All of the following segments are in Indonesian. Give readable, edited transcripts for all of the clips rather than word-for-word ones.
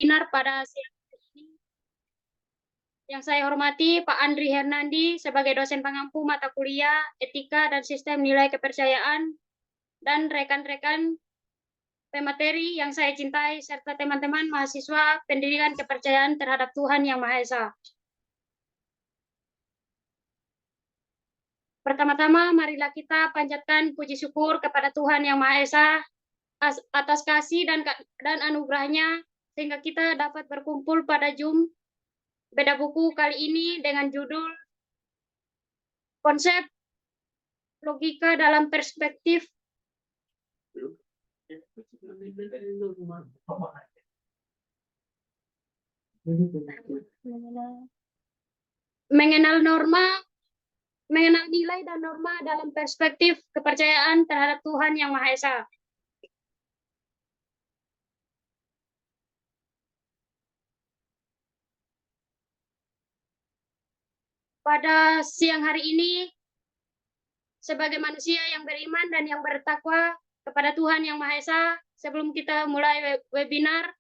webinar pada siang hari ini. Yang saya hormati Pak Andri Hernandi sebagai dosen pengampu mata kuliah Etika dan Sistem Nilai Kepercayaan, dan rekan-rekan pemateri yang saya cintai, serta teman-teman mahasiswa pendidikan kepercayaan terhadap Tuhan Yang Maha Esa. Pertama-tama, marilah kita panjatkan puji syukur kepada Tuhan Yang Maha Esa atas kasih dan anugerahnya, sehingga kita dapat berkumpul pada Zoom Beda Buku kali ini dengan judul Konsep Logika dalam Perspektif mengenal nilai dan norma dalam perspektif kepercayaan terhadap Tuhan Yang Maha Esa. Pada siang hari ini, sebagai manusia yang beriman dan yang bertakwa kepada Tuhan Yang Maha Esa, sebelum kita mulai webinar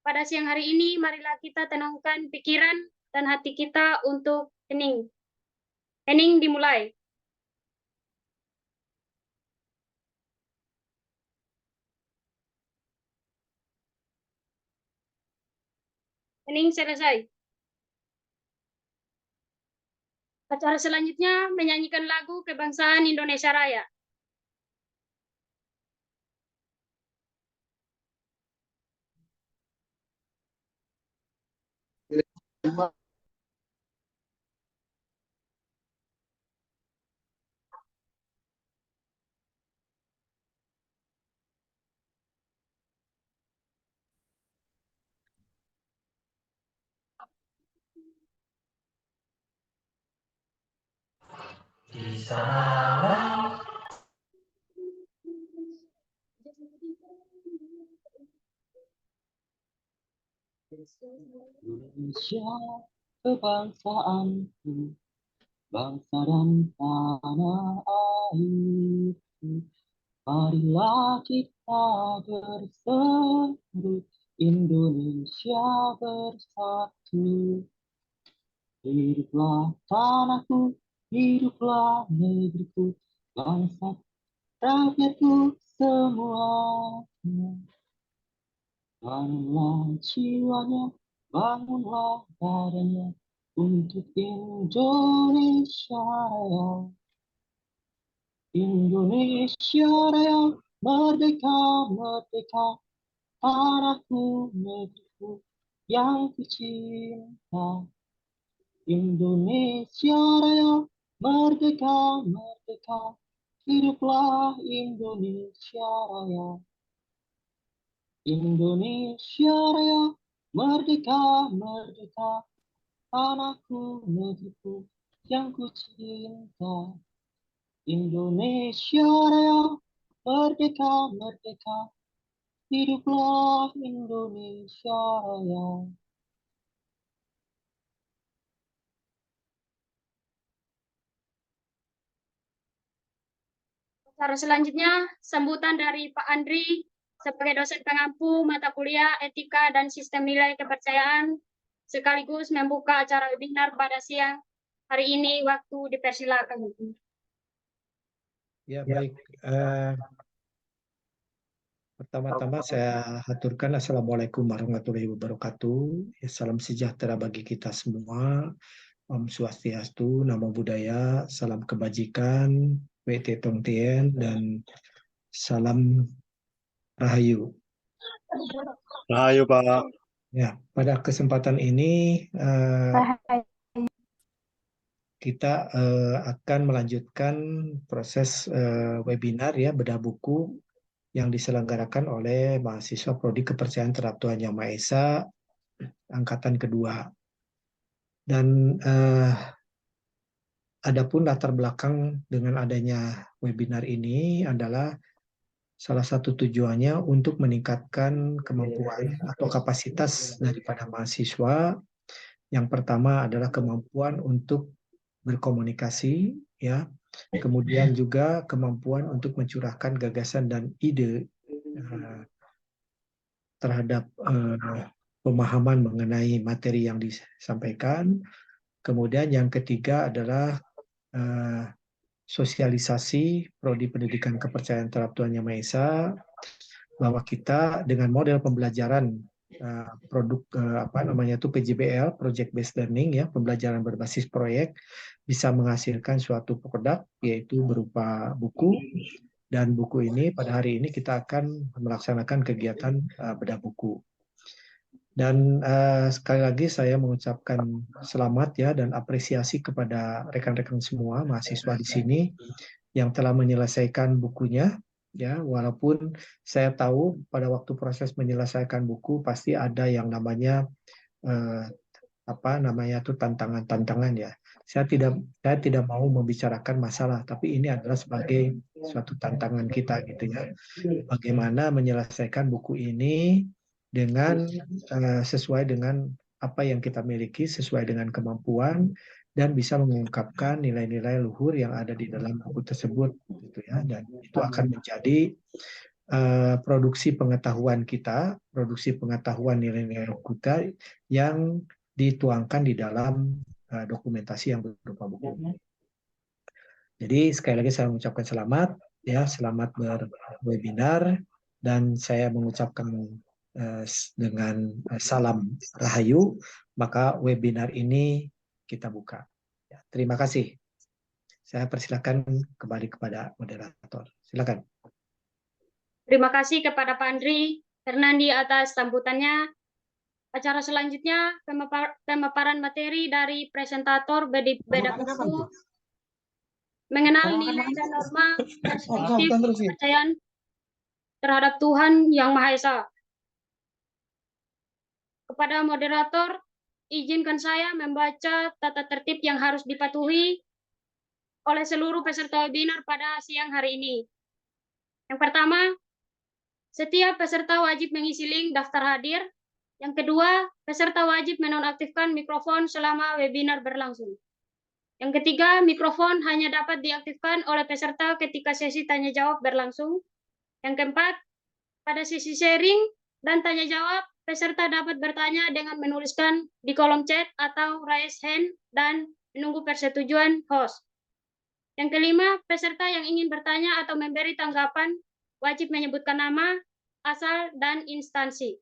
pada siang hari ini, marilah kita tenangkan pikiran dan hati kita untuk hening. Hening dimulai. Hening selesai. Acara selanjutnya menyanyikan lagu Kebangsaan Indonesia Raya. Di sana Indonesia kebangsaanku, bangsa dan tanah airku. Marilah kita berseru, Indonesia bersatu. Hiduplah tanahku, hiduplah negeriku, bangsa rakyatku semuanya. Bangunlah jiwanya, bangunlah badannya untuk Indonesia Raya. Indonesia Raya, merdeka, merdeka, tanahku, negeriku yang kucinta. Indonesia Raya, merdeka, merdeka, hiduplah Indonesia Raya. Indonesia Raya, merdeka, merdeka, tanahku, negeriku yang kucinta. Indonesia Raya, merdeka, merdeka, hiduplah Indonesia Raya. Acara selanjutnya, sambutan dari Pak Andri sebagai dosen pengampu mata kuliah Etika dan Sistem Nilai Kepercayaan, sekaligus membuka acara webinar pada siang hari ini. Waktu dipersilakan. Ya, baik. Pertama-tama saya haturkan Assalamualaikum warahmatullahi wabarakatuh. Ya, salam sejahtera bagi kita semua. Om Swastiastu, Namo Buddhaya, salam kebajikan, WT Tong Tien, dan salam Rahayu. Rahayu, Pak. Ya, pada kesempatan ini kita akan melanjutkan proses webinar ya bedah buku yang diselenggarakan oleh mahasiswa Prodi Kepercayaan Terhadap Tuhan Yang Maha Esa angkatan kedua. Dan adapun latar belakang dengan adanya webinar ini adalah salah satu tujuannya untuk meningkatkan kemampuan atau kapasitas daripada mahasiswa. Yang pertama adalah kemampuan untuk berkomunikasi, ya. Kemudian juga kemampuan untuk mencurahkan gagasan dan ide terhadap pemahaman mengenai materi yang disampaikan. Kemudian yang ketiga adalah sosialisasi prodi pendidikan kepercayaan terhadap Tuhan Yang Maha Esa, bahwa kita dengan model pembelajaran produk PJBL, Project Based Learning, ya, pembelajaran berbasis proyek, bisa menghasilkan suatu produk, yaitu berupa buku. Dan buku ini pada hari ini kita akan melaksanakan kegiatan bedah buku. Dan sekali lagi saya mengucapkan selamat ya dan apresiasi kepada rekan-rekan semua mahasiswa di sini yang telah menyelesaikan bukunya, ya, walaupun saya tahu pada waktu proses menyelesaikan buku pasti ada yang namanya tantangan-tantangan, ya. Saya tidak mau membicarakan masalah, tapi ini adalah sebagai suatu tantangan kita gitu ya. Bagaimana menyelesaikan buku ini dengan sesuai dengan apa yang kita miliki, sesuai dengan kemampuan, dan bisa mengungkapkan nilai-nilai luhur yang ada di dalam buku tersebut, gitu ya. Dan itu akan menjadi produksi pengetahuan kita, produksi pengetahuan nilai-nilai kita yang dituangkan di dalam dokumentasi yang berupa buku. Jadi sekali lagi saya mengucapkan selamat, ya, selamat berwebinar, dan saya mengucapkan dengan salam rahayu, maka webinar ini kita buka. Ya, terima kasih. Saya persilakan kembali kepada moderator. Silakan. Terima kasih kepada Pak Andri Hernandi atas sambutannya. Acara selanjutnya pemaparan materi dari presentator beda buku mengenal nilai dan norma perspektif kepercayaan terhadap Tuhan Yang Maha Esa. Kepada moderator, izinkan saya membaca tata tertib yang harus dipatuhi oleh seluruh peserta webinar pada siang hari ini. Yang pertama, setiap peserta wajib mengisi link daftar hadir. Yang kedua, peserta wajib menonaktifkan mikrofon selama webinar berlangsung. Yang ketiga, mikrofon hanya dapat diaktifkan oleh peserta ketika sesi tanya jawab berlangsung. Yang keempat, pada sesi sharing dan tanya jawab, peserta dapat bertanya dengan menuliskan di kolom chat atau raise hand dan menunggu persetujuan host. Yang kelima, peserta yang ingin bertanya atau memberi tanggapan wajib menyebutkan nama, asal, dan instansi.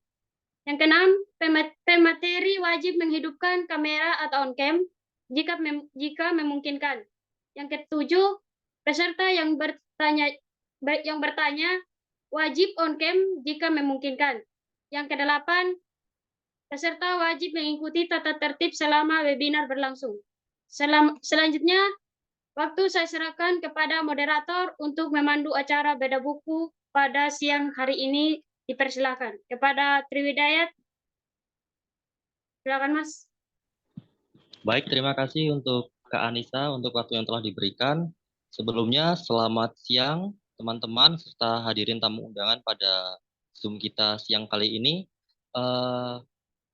Yang keenam, pemateri wajib menghidupkan kamera atau on-cam jika memungkinkan. Yang ketujuh, peserta yang bertanya wajib on-cam jika memungkinkan. Yang kedelapan, peserta wajib mengikuti tata tertib selama webinar berlangsung. Selanjutnya, waktu saya serahkan kepada moderator untuk memandu acara beda buku pada siang hari ini. Dipersilakan kepada Triwidayat. Silakan, Mas. Baik, terima kasih untuk Kak Anissa untuk waktu yang telah diberikan. Sebelumnya, selamat siang teman-teman serta hadirin tamu undangan pada Zoom kita siang kali ini.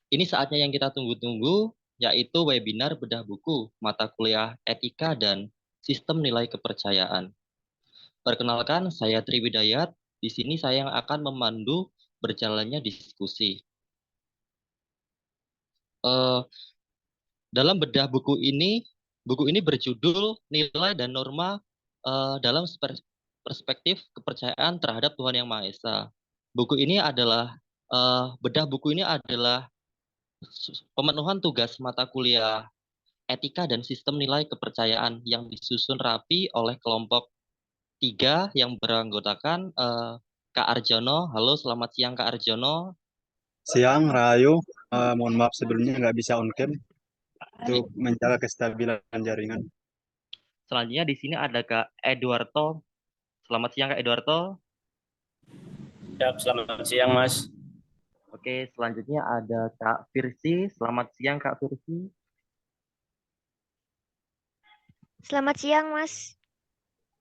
Ini saatnya yang kita tunggu-tunggu, yaitu webinar bedah buku mata kuliah Etika dan Sistem Nilai Kepercayaan. Perkenalkan, saya Triwidayat. Di sini saya yang akan memandu berjalannya diskusi. Dalam bedah buku ini berjudul Nilai dan Norma dalam Perspektif Kepercayaan Terhadap Tuhan Yang Maha Esa. Bedah buku ini adalah pemenuhan tugas mata kuliah Etika dan Sistem Nilai Kepercayaan yang disusun rapi oleh kelompok 3 yang beranggotakan Kak Arjono. Halo, selamat siang Kak Arjono. Siang, Rahayu. Mohon maaf sebelumnya nggak bisa on-cam untuk menjaga kestabilan jaringan. Selanjutnya di sini ada Kak Eduardo. Selamat siang Kak Eduardo. Selamat siang Mas. Oke, selanjutnya ada Kak Firsi. Selamat siang Kak Firsi. Selamat siang Mas.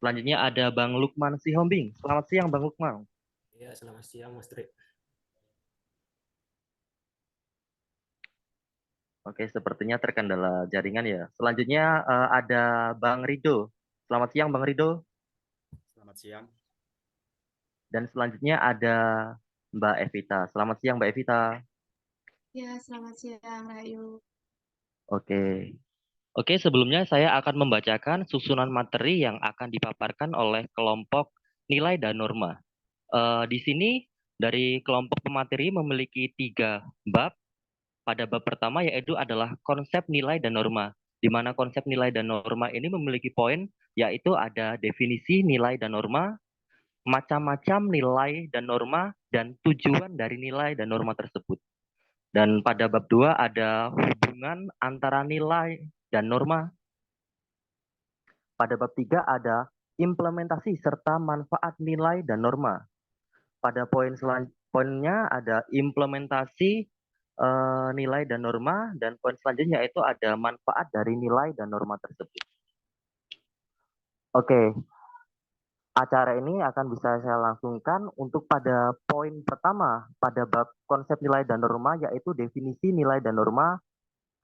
Selanjutnya ada Bang Lukman Sihombing. Selamat siang Bang Lukman. Ya, selamat siang Mas Tri. Oke, sepertinya terkendala jaringan ya. Selanjutnya ada Bang Rido. Selamat siang Bang Rido. Selamat siang. Dan selanjutnya ada Mbak Evita. Selamat siang Mbak Evita. Ya, selamat siang, Rayu. Oke. Oke, sebelumnya saya akan membacakan susunan materi yang akan dipaparkan oleh kelompok nilai dan norma. Di sini dari kelompok pemateri memiliki 3 bab. Pada bab pertama yaitu adalah konsep nilai dan norma, di mana konsep nilai dan norma ini memiliki poin yaitu ada definisi nilai dan norma, macam-macam nilai dan norma, dan tujuan dari nilai dan norma tersebut. Dan pada bab 2 ada hubungan antara nilai dan norma. Pada bab 3 ada implementasi serta manfaat nilai dan norma. Pada poinnya ada implementasi nilai dan norma, dan poin selanjutnya itu ada manfaat dari nilai dan norma tersebut. Oke, acara ini akan bisa saya langsungkan untuk pada poin pertama pada bab konsep nilai dan norma yaitu definisi nilai dan norma.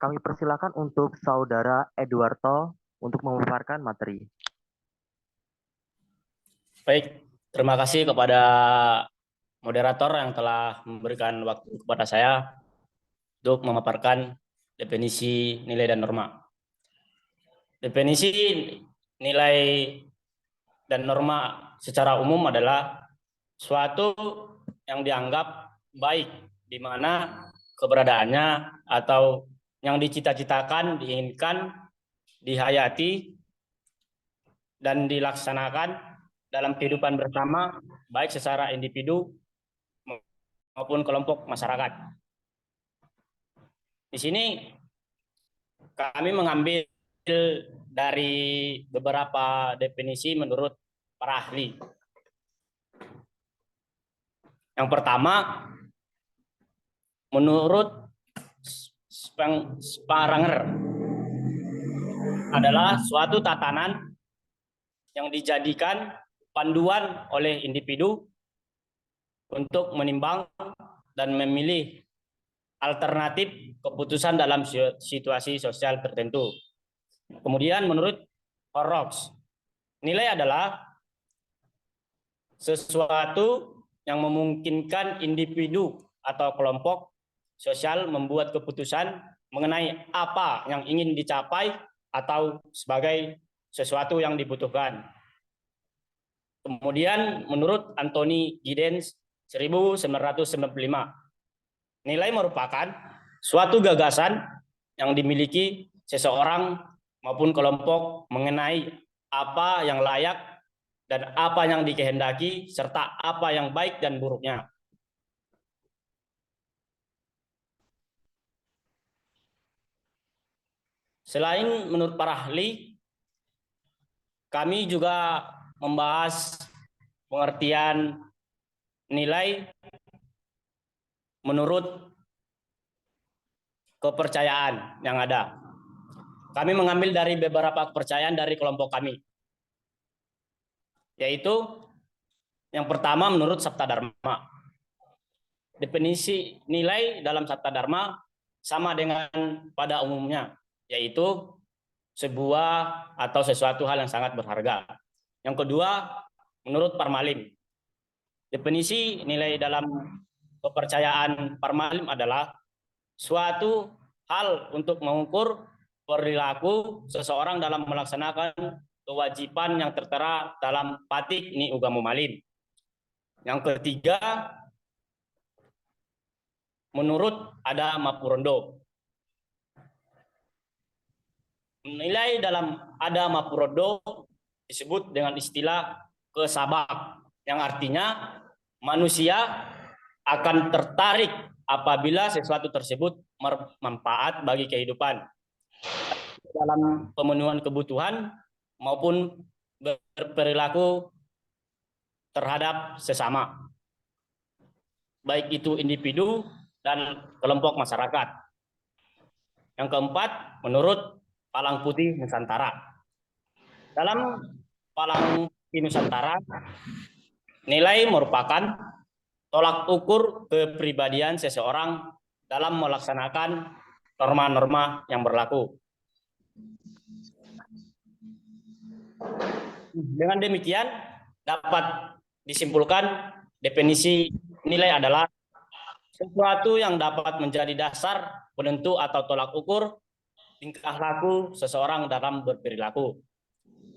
Kami persilakan untuk Saudara Eduardo untuk memaparkan materi. Baik, terima kasih kepada moderator yang telah memberikan waktu kepada saya untuk memaparkan definisi nilai dan norma. Definisi nilai dan norma secara umum adalah suatu yang dianggap baik, di mana keberadaannya atau yang dicita-citakan, diinginkan, dihayati, dan dilaksanakan dalam kehidupan bersama, baik secara individu maupun kelompok masyarakat. Di sini kami mengambil dari beberapa definisi menurut para ahli. Yang pertama, menurut Sparanger, adalah suatu tatanan yang dijadikan panduan oleh individu untuk menimbang dan memilih alternatif keputusan dalam situasi sosial tertentu. Kemudian menurut Horrocks, nilai adalah sesuatu yang memungkinkan individu atau kelompok sosial membuat keputusan mengenai apa yang ingin dicapai atau sebagai sesuatu yang dibutuhkan. Kemudian menurut Anthony Giddens 1995, nilai merupakan suatu gagasan yang dimiliki seseorang maupun kelompok mengenai apa yang layak dan apa yang dikehendaki serta apa yang baik dan buruknya. Selain menurut para ahli, kami juga membahas pengertian nilai menurut kepercayaan yang ada. Kami mengambil dari beberapa kepercayaan dari kelompok kami, yaitu yang pertama menurut Sabta Dharma. Definisi nilai dalam Sabta Dharma sama dengan pada umumnya, yaitu sebuah atau sesuatu hal yang sangat berharga. Yang kedua, menurut Parmalim, definisi nilai dalam kepercayaan Parmalim adalah suatu hal untuk mengukur perilaku seseorang dalam melaksanakan kewajiban yang tertera dalam Patik Ni Ugamu Malim. Yang ketiga, menurut Ada Mapurondo, nilai dalam Ada Mapurondo disebut dengan istilah kesabak, yang artinya manusia akan tertarik apabila sesuatu tersebut bermanfaat bagi kehidupan dalam pemenuhan kebutuhan maupun berperilaku terhadap sesama, baik itu individu dan kelompok masyarakat. Yang keempat, menurut Palang Putih Nusantara. Dalam Palang Putih Nusantara, nilai merupakan tolak ukur kepribadian seseorang dalam melaksanakan norma-norma yang berlaku. Dengan demikian, dapat disimpulkan definisi nilai adalah sesuatu yang dapat menjadi dasar penentu atau tolak ukur tingkah laku seseorang dalam berperilaku,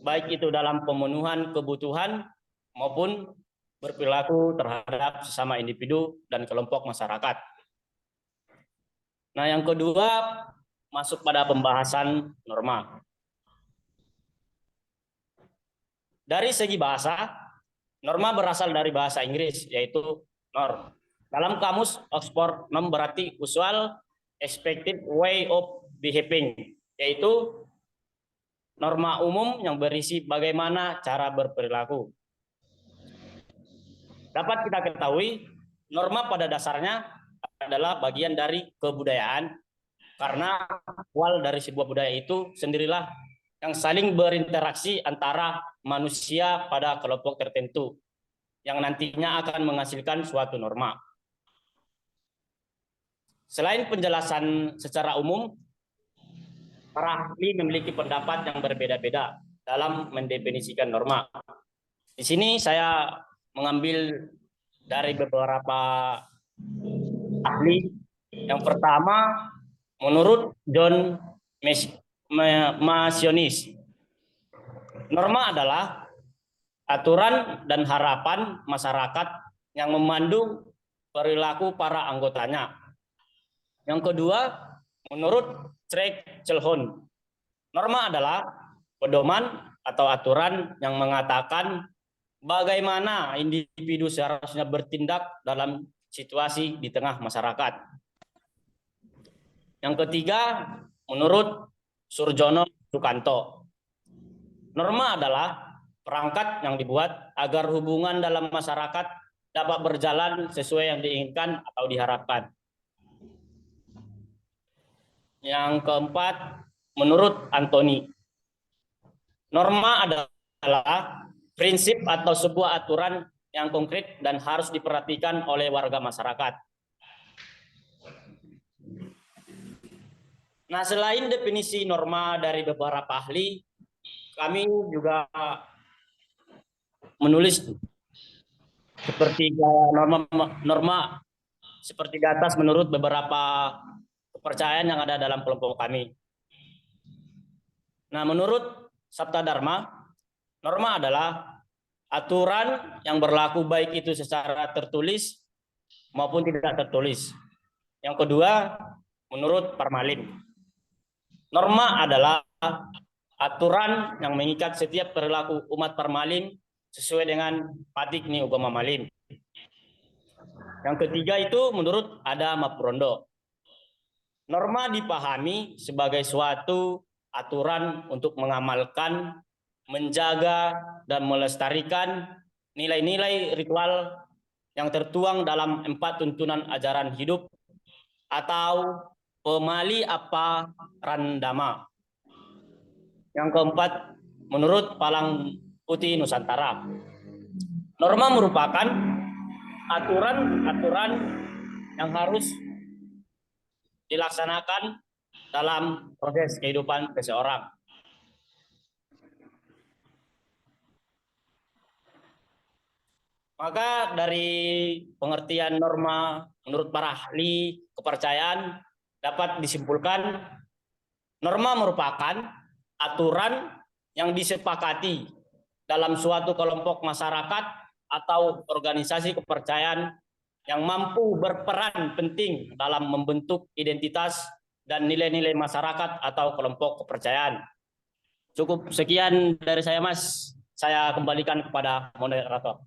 baik itu dalam pemenuhan kebutuhan maupun berperilaku terhadap sesama individu dan kelompok masyarakat. Nah, yang kedua masuk pada pembahasan norma. Dari segi bahasa, norma berasal dari bahasa Inggris, yaitu norm. Dalam kamus Oxford, norm berarti usual expected way of behaving, yaitu norma umum yang berisi bagaimana cara berperilaku. Dapat kita ketahui, norma pada dasarnya adalah bagian dari kebudayaan, karena awal dari sebuah budaya itu sendirilah yang saling berinteraksi antara manusia pada kelompok tertentu, yang nantinya akan menghasilkan suatu norma. Selain penjelasan secara umum, para ahli memiliki pendapat yang berbeda-beda dalam mendefinisikan norma. Di sini saya mengambil dari beberapa ahli. Yang pertama, menurut John Masionis, norma adalah aturan dan harapan masyarakat yang memandu perilaku para anggotanya. Yang kedua, menurut Craig Chelhon, norma adalah pedoman atau aturan yang mengatakan bagaimana individu seharusnya bertindak dalam situasi di tengah masyarakat. Yang ketiga, menurut Surjono Sukanto, norma adalah perangkat yang dibuat agar hubungan dalam masyarakat dapat berjalan sesuai yang diinginkan atau diharapkan. Yang keempat, menurut Anthony, norma adalah prinsip atau sebuah aturan yang konkret dan harus diperhatikan oleh warga masyarakat. Nah, selain definisi norma dari beberapa ahli, kami juga menulis seperti norma seperti di atas menurut beberapa kepercayaan yang ada dalam kelompok kami. Nah, menurut Sabta Dharma, norma adalah aturan yang berlaku baik itu secara tertulis maupun tidak tertulis. Yang kedua, menurut Parmalim, norma adalah aturan yang mengikat setiap perilaku umat Parmalim sesuai dengan Patikni Ugama Malim. Yang ketiga itu menurut Ada Mapurondo, norma dipahami sebagai suatu aturan untuk mengamalkan, menjaga, dan melestarikan nilai-nilai ritual yang tertuang dalam 4 tuntunan ajaran hidup atau Pemali Apa Randama. Yang keempat, menurut Palang Putih Nusantara, norma merupakan aturan-aturan yang harus dilaksanakan dalam proses kehidupan seseorang. Maka dari pengertian norma menurut para ahli kepercayaan dapat disimpulkan norma merupakan aturan yang disepakati dalam suatu kelompok masyarakat atau organisasi kepercayaan yang mampu berperan penting dalam membentuk identitas dan nilai-nilai masyarakat atau kelompok kepercayaan. Cukup sekian dari saya, Mas. Saya kembalikan kepada moderator.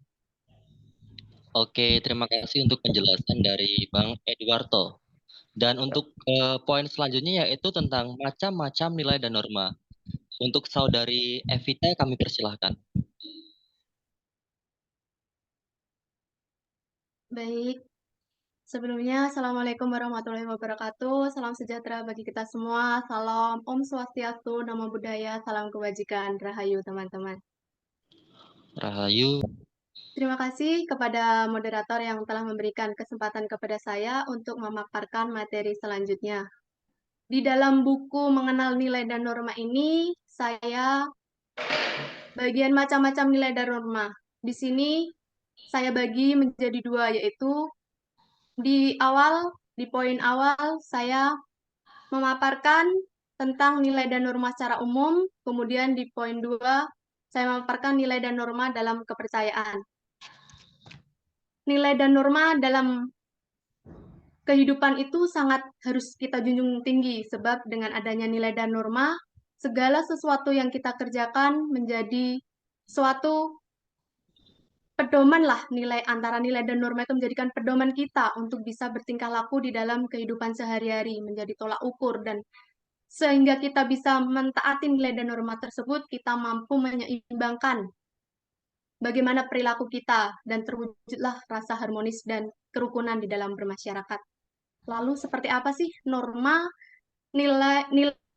Oke, terima kasih untuk penjelasan dari Bang Edwarto. Dan untuk poin selanjutnya yaitu tentang macam-macam nilai dan norma. Untuk saudari Evita kami persilahkan. Baik. Sebelumnya, Assalamualaikum warahmatullahi wabarakatuh. Salam sejahtera bagi kita semua. Salam Om Swastiastu, Namo Buddhaya, salam kebajikan. Rahayu, teman-teman. Rahayu. Terima kasih kepada moderator yang telah memberikan kesempatan kepada saya untuk memaparkan materi selanjutnya. Di dalam buku Mengenal Nilai dan Norma ini, saya bagian macam-macam nilai dan norma. Di sini saya bagi menjadi 2, yaitu Di poin awal saya memaparkan tentang nilai dan norma secara umum, kemudian di poin 2 saya memaparkan nilai dan norma dalam kepercayaan. Nilai dan norma dalam kehidupan itu sangat harus kita junjung tinggi, sebab dengan adanya nilai dan norma, segala sesuatu yang kita kerjakan menjadi suatu pedoman lah, antara nilai dan norma itu menjadikan pedoman kita untuk bisa bertingkah laku di dalam kehidupan sehari-hari, menjadi tolak ukur, dan sehingga kita bisa mentaati nilai dan norma tersebut, kita mampu menyeimbangkan bagaimana perilaku kita, dan terwujudlah rasa harmonis dan kerukunan di dalam bermasyarakat. Lalu seperti apa sih nilai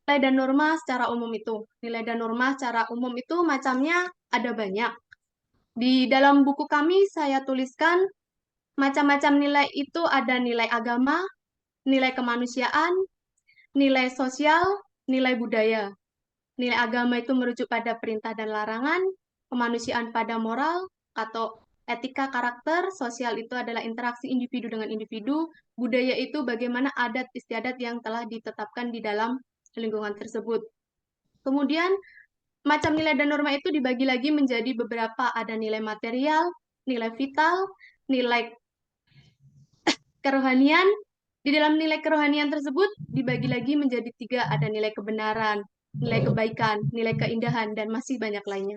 dan norma secara umum itu? Nilai dan norma secara umum itu macamnya ada banyak. Di dalam buku kami saya tuliskan macam-macam nilai itu ada nilai agama, nilai kemanusiaan, nilai sosial, nilai budaya. Nilai agama itu merujuk pada perintah dan larangan, kemanusiaan pada moral atau etika karakter, sosial itu adalah interaksi individu dengan individu, budaya itu bagaimana adat istiadat yang telah ditetapkan di dalam lingkungan tersebut. Kemudian macam nilai dan norma itu dibagi lagi menjadi beberapa, ada nilai material, nilai vital, nilai kerohanian. Di dalam nilai kerohanian tersebut dibagi lagi menjadi 3, ada nilai kebenaran, nilai kebaikan, nilai keindahan, dan masih banyak lainnya.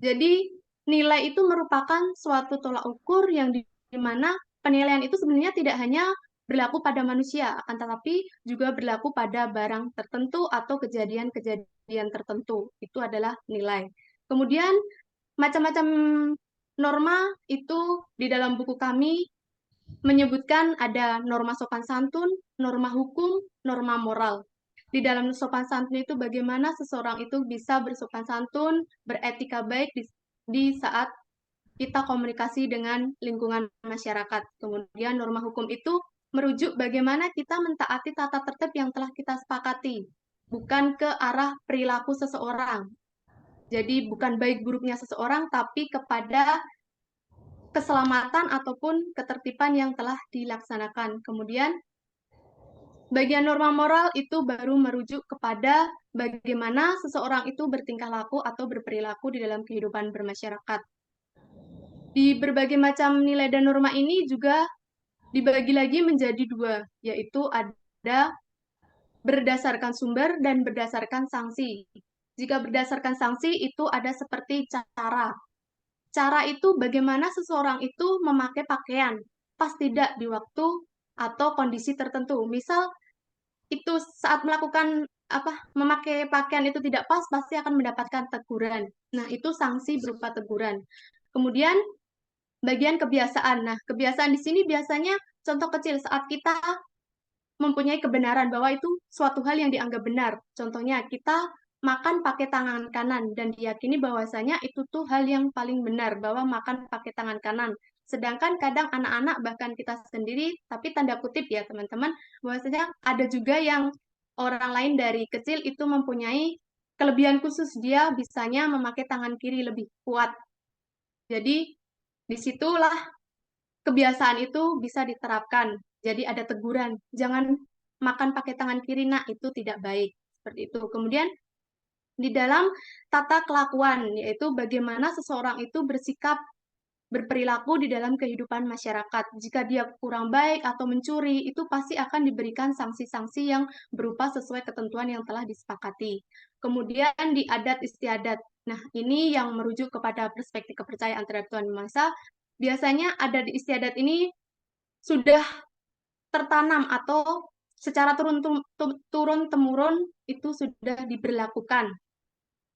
Jadi nilai itu merupakan suatu tolak ukur yang di mana penilaian itu sebenarnya tidak hanya berlaku pada manusia, akan tetapi juga berlaku pada barang tertentu atau kejadian-kejadian tertentu. Itu adalah nilai. Kemudian macam-macam norma itu di dalam buku kami menyebutkan ada norma sopan santun, norma hukum, norma moral. Di dalam sopan santun itu bagaimana seseorang itu bisa bersopan santun, beretika baik di saat kita komunikasi dengan lingkungan masyarakat. Kemudian norma hukum itu merujuk bagaimana kita mentaati tata tertib yang telah kita sepakati, bukan ke arah perilaku seseorang. Jadi bukan baik buruknya seseorang, tapi kepada keselamatan ataupun ketertiban yang telah dilaksanakan. Kemudian bagian norma moral itu baru merujuk kepada bagaimana seseorang itu bertingkah laku atau berperilaku di dalam kehidupan bermasyarakat. Di berbagai macam nilai dan norma ini juga dibagi lagi menjadi 2, yaitu ada berdasarkan sumber dan berdasarkan sanksi. Jika berdasarkan sanksi itu ada seperti cara. Cara itu bagaimana seseorang itu memakai pakaian, pas tidak di waktu atau kondisi tertentu. Misal itu saat melakukan memakai pakaian itu tidak pas, pasti akan mendapatkan teguran. Nah, itu sanksi berupa teguran. Kemudian bagian kebiasaan. Nah, kebiasaan di sini biasanya contoh kecil saat kita mempunyai kebenaran bahwa itu suatu hal yang dianggap benar. Contohnya kita makan pakai tangan kanan dan diyakini bahwasanya itu tuh hal yang paling benar bahwa makan pakai tangan kanan. Sedangkan kadang anak-anak bahkan kita sendiri, tapi tanda kutip ya teman-teman, bahwasanya ada juga yang orang lain dari kecil itu mempunyai kelebihan khusus, dia bisanya memakai tangan kiri lebih kuat. Jadi disitulah kebiasaan itu bisa diterapkan. Jadi ada teguran, jangan makan pakai tangan kiri, nak, itu tidak baik. Seperti itu. Kemudian di dalam tata kelakuan, yaitu bagaimana seseorang itu bersikap, berperilaku di dalam kehidupan masyarakat. Jika dia kurang baik atau mencuri, itu pasti akan diberikan sanksi-sanksi yang berupa sesuai ketentuan yang telah disepakati. Kemudian di adat istiadat. Nah, ini yang merujuk kepada perspektif kepercayaan terhadap Tuhan Yang Maha Esa. Biasanya adat istiadat ini sudah tertanam atau secara turun-temurun itu sudah diberlakukan.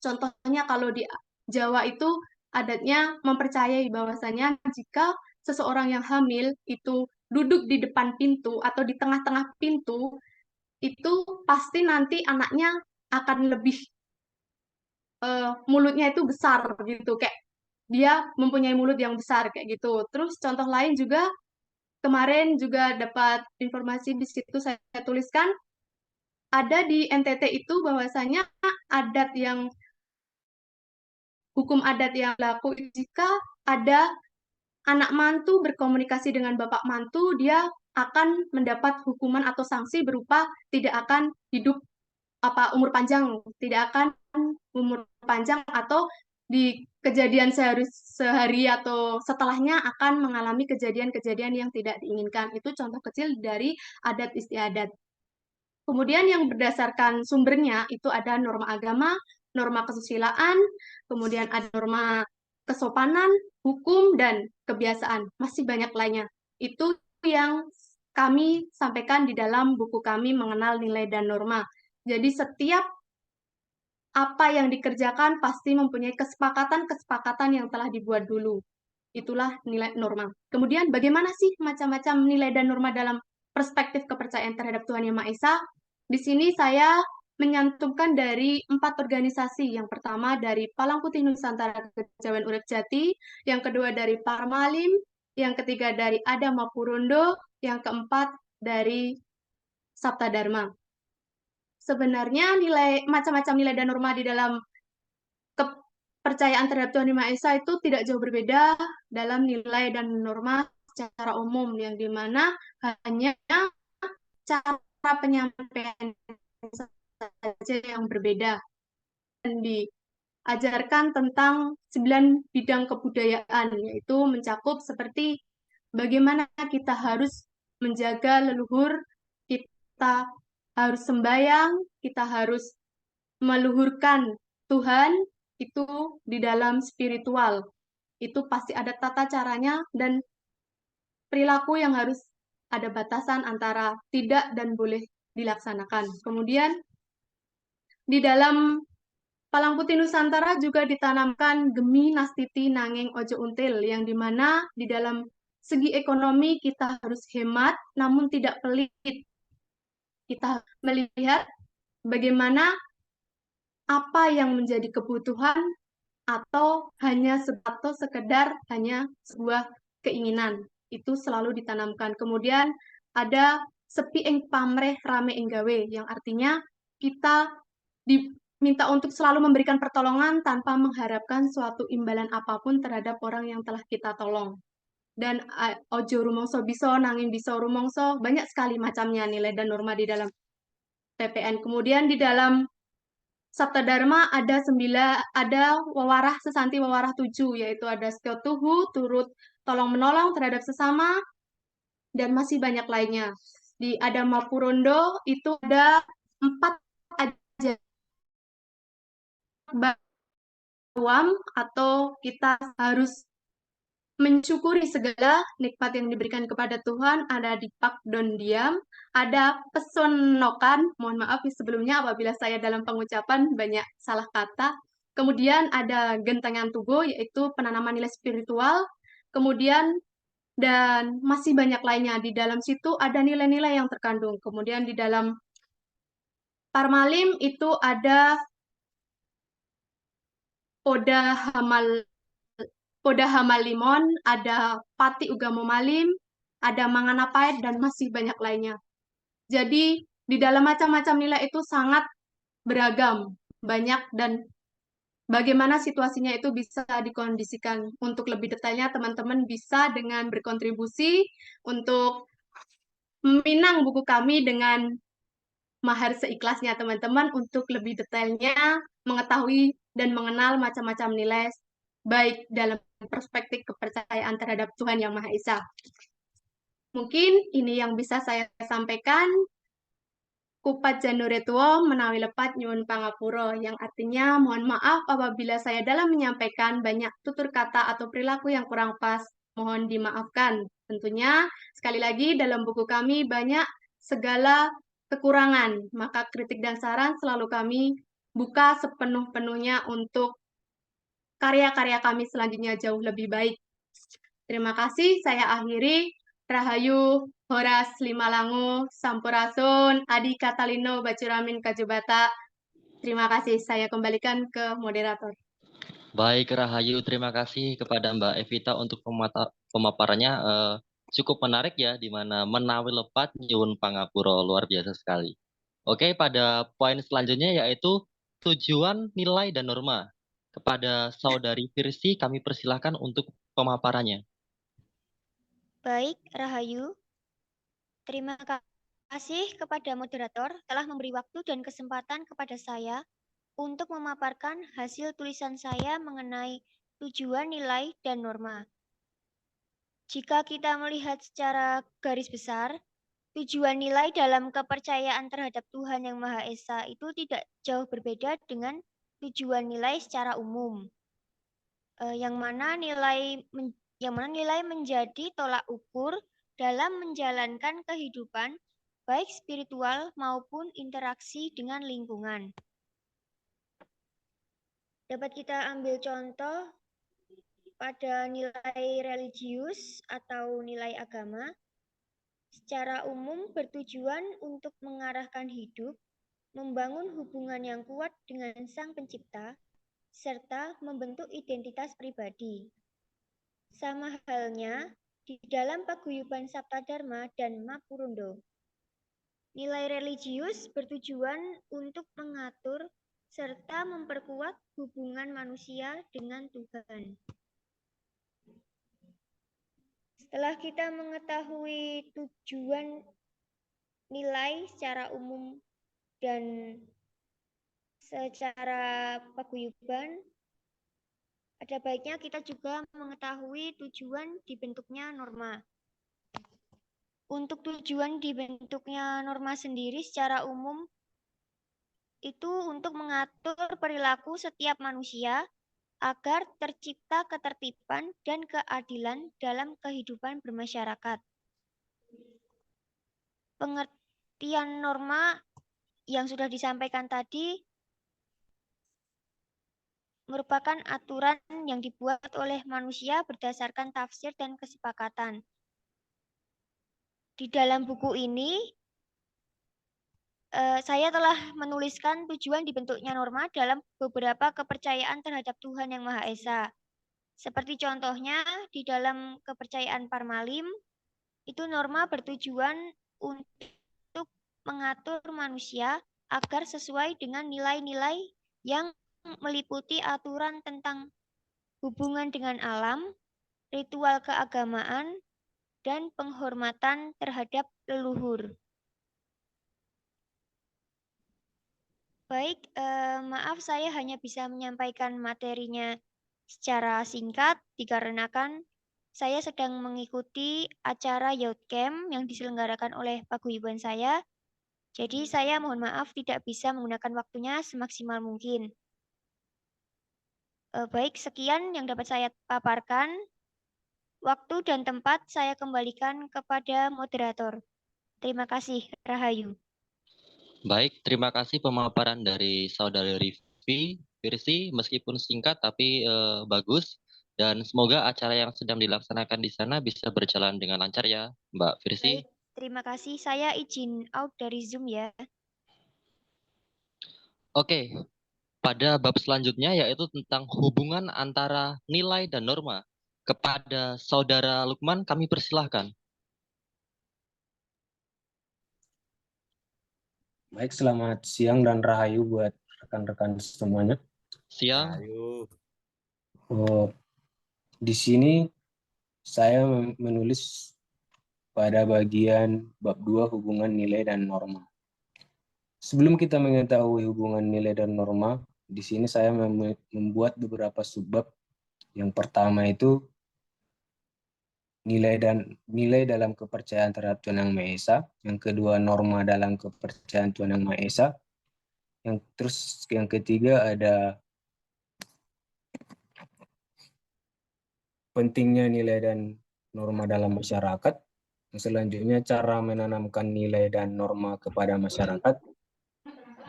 Contohnya kalau di Jawa itu adatnya mempercayai bahwasanya jika seseorang yang hamil itu duduk di depan pintu atau di tengah-tengah pintu, itu pasti nanti anaknya akan lebih mulutnya itu besar gitu, kayak dia mempunyai mulut yang besar kayak gitu. Terus contoh lain juga kemarin juga dapat informasi di situ saya tuliskan ada di NTT itu bahwasanya hukum adat yang berlaku jika ada anak mantu berkomunikasi dengan bapak mantu, dia akan mendapat hukuman atau sanksi berupa tidak akan hidup umur panjang, tidak akan umur panjang, atau di kejadian sehari atau setelahnya akan mengalami kejadian-kejadian yang tidak diinginkan. Itu contoh kecil dari adat istiadat. Kemudian yang berdasarkan sumbernya itu ada norma agama, norma kesusilaan, kemudian ada norma kesopanan, hukum, dan kebiasaan. Masih banyak lainnya. Itu yang kami sampaikan di dalam buku kami Mengenal Nilai dan Norma. Jadi setiap apa yang dikerjakan pasti mempunyai kesepakatan-kesepakatan yang telah dibuat dulu. Itulah nilai norma. Kemudian bagaimana sih macam-macam nilai dan norma dalam perspektif kepercayaan terhadap Tuhan Yang Maha Esa? Di sini saya menyantumkan dari 4 organisasi. Yang pertama dari Palang Putih Nusantara Kejawen Urip Jati, yang kedua dari Parmalim, yang ketiga dari Adama Purondo, yang keempat dari Sabta Dharma. Sebenarnya macam-macam nilai dan norma di dalam kepercayaan terhadap Tuhan Yang Maha Esa itu tidak jauh berbeda dalam nilai dan norma secara umum, yang dimana hanya cara penyampaian saja yang berbeda. Dan diajarkan tentang 9 bidang kebudayaan, yaitu mencakup seperti bagaimana kita harus menjaga leluhur, kita harus sembahyang, kita harus meluhurkan Tuhan, itu di dalam spiritual. Itu pasti ada tata caranya dan perilaku yang harus ada batasan antara tidak dan boleh dilaksanakan. Kemudian di dalam Palang Putih Nusantara juga ditanamkan gemi nastiti nanging ojo until, yang dimana di dalam segi ekonomi kita harus hemat namun tidak pelit. Kita melihat bagaimana apa yang menjadi kebutuhan atau hanya sekedar hanya sebuah keinginan. Itu selalu ditanamkan. Kemudian ada sepi ing pamreh rame ing gawe, yang artinya kita diminta untuk selalu memberikan pertolongan tanpa mengharapkan suatu imbalan apapun terhadap orang yang telah kita tolong. Dan ojo rumongso biso nanging biso rumongso, banyak sekali macamnya nilai dan norma di dalam PPN. Kemudian di dalam Sabta Dharma ada wawarah sesanti wawarah 7, yaitu ada setyo tuhu, turut tolong menolong terhadap sesama, dan masih banyak lainnya. Di Adama Purondo itu ada 4 ajaran bawam, atau kita harus mensyukuri segala nikmat yang diberikan kepada Tuhan. Ada dipak don diam, ada pesonokan, mohon maaf sebelumnya apabila saya dalam pengucapan banyak salah kata. Kemudian ada gentengan tubuh, yaitu penanaman nilai spiritual. Kemudian dan masih banyak lainnya. Di dalam situ ada nilai-nilai yang terkandung. Kemudian di dalam Parmalim itu ada Poda Hamal Limon, ada Pati Ugamo Malim, ada Mangana Pahit, dan masih banyak lainnya. Jadi, di dalam macam-macam nilai itu sangat beragam, banyak, dan bagaimana situasinya itu bisa dikondisikan. Untuk lebih detailnya, teman-teman bisa dengan berkontribusi untuk meminang buku kami dengan mahar seikhlasnya, teman-teman, untuk lebih detailnya mengetahui dan mengenal macam-macam nilai, baik dalam perspektif kepercayaan terhadap Tuhan Yang Maha Esa. Mungkin ini yang bisa saya sampaikan. Kupat januretuo menawi lepat nyuwun pangapuro, yang artinya mohon maaf apabila saya dalam menyampaikan banyak tutur kata atau perilaku yang kurang pas, mohon dimaafkan. Tentunya sekali lagi dalam buku kami banyak segala kekurangan, maka kritik dan saran selalu kami buka sepenuh-penuhnya untuk karya-karya kami selanjutnya jauh lebih baik. Terima kasih, saya akhiri. Rahayu, Horas Limalangu, Sampurasun, Adi Katalino, Bacuramin Kajubata. Terima kasih, saya kembalikan ke moderator. Baik, Rahayu, terima kasih kepada Mbak Evita untuk pemaparannya. Cukup menarik ya, di mana menawi lepat nyuwun pangapuro, luar biasa sekali. Oke, pada poin selanjutnya yaitu tujuan, nilai, dan norma. Kepada Saudari Firsi, kami persilahkan untuk pemaparannya. Baik, Rahayu. Terima kasih kepada moderator telah memberi waktu dan kesempatan kepada saya untuk memaparkan hasil tulisan saya mengenai tujuan, nilai, dan norma. Jika kita melihat secara garis besar, tujuan nilai dalam kepercayaan terhadap Tuhan Yang Maha Esa itu tidak jauh berbeda dengan tujuan nilai secara umum. Yang mana nilai menjadi tolak ukur dalam menjalankan kehidupan, baik spiritual maupun interaksi dengan lingkungan. Dapat kita ambil contoh pada nilai religius atau nilai agama. Secara umum bertujuan untuk mengarahkan hidup, membangun hubungan yang kuat dengan Sang Pencipta, serta membentuk identitas pribadi. Sama halnya di dalam paguyuban Saptadharma dan Mapurundo. Nilai religius bertujuan untuk mengatur serta memperkuat hubungan manusia dengan Tuhan. Setelah kita mengetahui tujuan nilai secara umum dan secara paguyuban, ada baiknya kita juga mengetahui tujuan dibentuknya norma. Untuk tujuan dibentuknya norma sendiri secara umum itu untuk mengatur perilaku setiap manusia agar tercipta ketertiban dan keadilan dalam kehidupan bermasyarakat. Pengertian norma yang sudah disampaikan tadi merupakan aturan yang dibuat oleh manusia berdasarkan tafsir dan kesepakatan. Di dalam buku ini, saya telah menuliskan tujuan dibentuknya norma dalam beberapa kepercayaan terhadap Tuhan Yang Maha Esa. Seperti contohnya di dalam kepercayaan Parmalim, itu norma bertujuan untuk mengatur manusia agar sesuai dengan nilai-nilai yang meliputi aturan tentang hubungan dengan alam, ritual keagamaan, dan penghormatan terhadap leluhur. Baik, maaf saya hanya bisa menyampaikan materinya secara singkat dikarenakan saya sedang mengikuti acara Youth Camp yang diselenggarakan oleh paguyuban saya. Jadi saya mohon maaf tidak bisa menggunakan waktunya semaksimal mungkin. Baik, sekian yang dapat saya paparkan. Waktu dan tempat saya kembalikan kepada moderator. Terima kasih, Rahayu. Baik, terima kasih pemaparan dari Saudari Firsi, meskipun singkat tapi bagus. Dan semoga acara yang sedang dilaksanakan di sana bisa berjalan dengan lancar ya, Mbak Firsi. Baik, terima kasih. Saya izin out dari Zoom ya. Oke, pada bab selanjutnya yaitu tentang hubungan antara nilai dan norma. Kepada Saudara Lukman kami persilahkan. Baik, selamat siang dan rahayu buat rekan-rekan semuanya. Siang. Di sini saya menulis pada bagian bab 2 hubungan nilai dan norma. Sebelum kita mengetahui hubungan nilai dan norma, di sini saya membuat beberapa subbab. Yang pertama itu nilai dalam kepercayaan terhadap Tuhan Yang Maha Esa. Yang kedua norma dalam kepercayaan Tuhan Yang Maha Esa. Yang ketiga ada pentingnya nilai dan norma dalam masyarakat. Yang selanjutnya cara menanamkan nilai dan norma kepada masyarakat.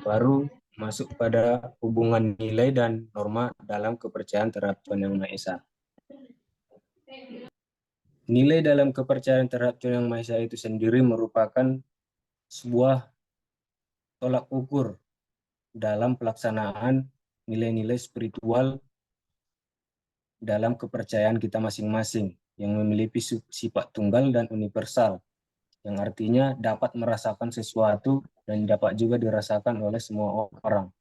Baru masuk pada hubungan nilai dan norma dalam kepercayaan terhadap Tuhan Yang Maha Esa. Nilai dalam kepercayaan terhadap Tuhan Yang Maha Esa itu sendiri merupakan sebuah tolak ukur dalam pelaksanaan nilai-nilai spiritual dalam kepercayaan kita masing-masing yang memiliki sifat tunggal dan universal, yang artinya dapat merasakan sesuatu dan dapat juga dirasakan oleh semua orang.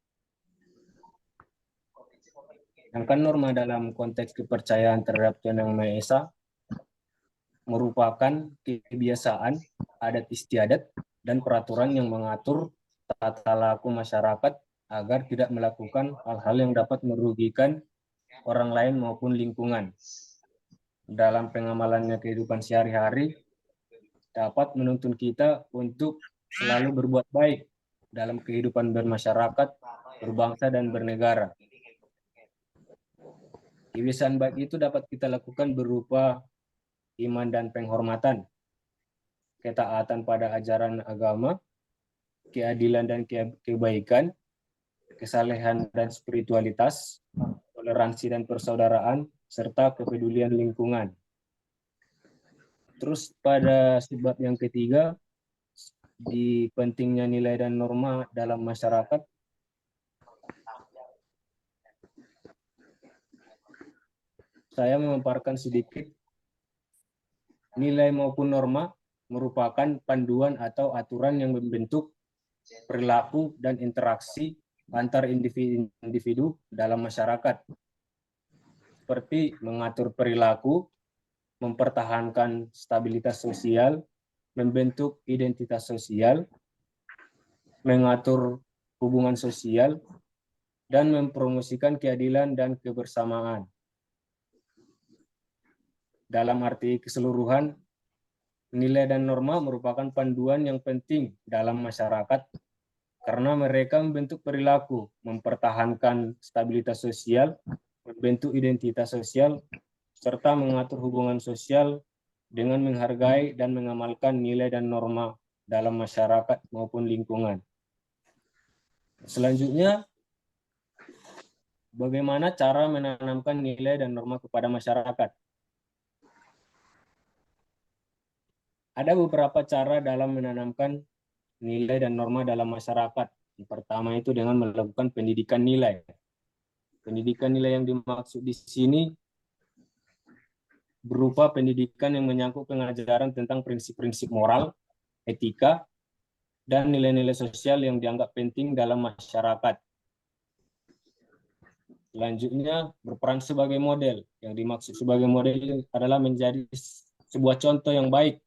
Sedangkan norma dalam konteks kepercayaan terhadap Tuhan Yang Maha Esa merupakan kebiasaan, adat istiadat, dan peraturan yang mengatur tata laku masyarakat agar tidak melakukan hal-hal yang dapat merugikan orang lain maupun lingkungan. Dalam pengamalannya kehidupan sehari-hari, dapat menuntun kita untuk selalu berbuat baik dalam kehidupan bermasyarakat, berbangsa, dan bernegara. Kebiasaan baik itu dapat kita lakukan berupa iman dan penghormatan, ketaatan pada ajaran agama, keadilan dan kebaikan, kesalehan dan spiritualitas, toleransi dan persaudaraan, serta kepedulian lingkungan. Terus pada sebab yang ketiga, di pentingnya nilai dan norma dalam masyarakat, saya memaparkan sedikit. Nilai maupun norma merupakan panduan atau aturan yang membentuk perilaku dan interaksi antar individu dalam masyarakat, seperti mengatur perilaku, mempertahankan stabilitas sosial, membentuk identitas sosial, mengatur hubungan sosial, dan mempromosikan keadilan dan kebersamaan. Dalam arti keseluruhan, nilai dan norma merupakan panduan yang penting dalam masyarakat karena mereka membentuk perilaku, mempertahankan stabilitas sosial, membentuk identitas sosial, serta mengatur hubungan sosial dengan menghargai dan mengamalkan nilai dan norma dalam masyarakat maupun lingkungan. Selanjutnya, bagaimana cara menanamkan nilai dan norma kepada masyarakat? Ada beberapa cara dalam menanamkan nilai dan norma dalam masyarakat. Yang pertama itu dengan melakukan pendidikan nilai. Pendidikan nilai yang dimaksud di sini berupa pendidikan yang menyangkut pengajaran tentang prinsip-prinsip moral, etika, dan nilai-nilai sosial yang dianggap penting dalam masyarakat. Selanjutnya, berperan sebagai model. Yang dimaksud sebagai model adalah menjadi sebuah contoh yang baik.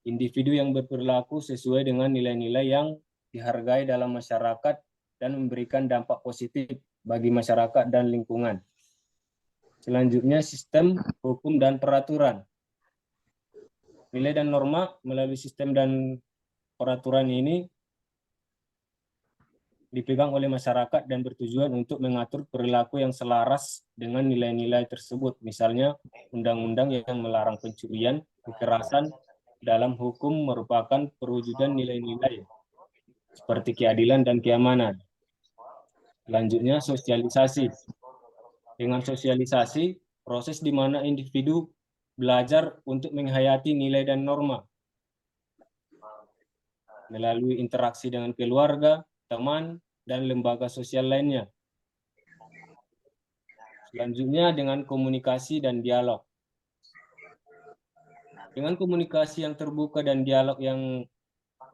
Individu yang berperilaku sesuai dengan nilai-nilai yang dihargai dalam masyarakat dan memberikan dampak positif bagi masyarakat dan lingkungan. Selanjutnya, sistem, hukum, dan peraturan. Nilai dan norma melalui sistem dan peraturan ini dipegang oleh masyarakat dan bertujuan untuk mengatur perilaku yang selaras dengan nilai-nilai tersebut. Misalnya, undang-undang yang melarang pencurian, kekerasan dalam hukum merupakan perwujudan nilai-nilai seperti keadilan dan keamanan. Selanjutnya, sosialisasi. Dengan sosialisasi, proses di mana individu belajar untuk menghayati nilai dan norma melalui interaksi dengan keluarga, teman, dan lembaga sosial lainnya. Selanjutnya, dengan komunikasi dan dialog. Dengan komunikasi yang terbuka dan dialog yang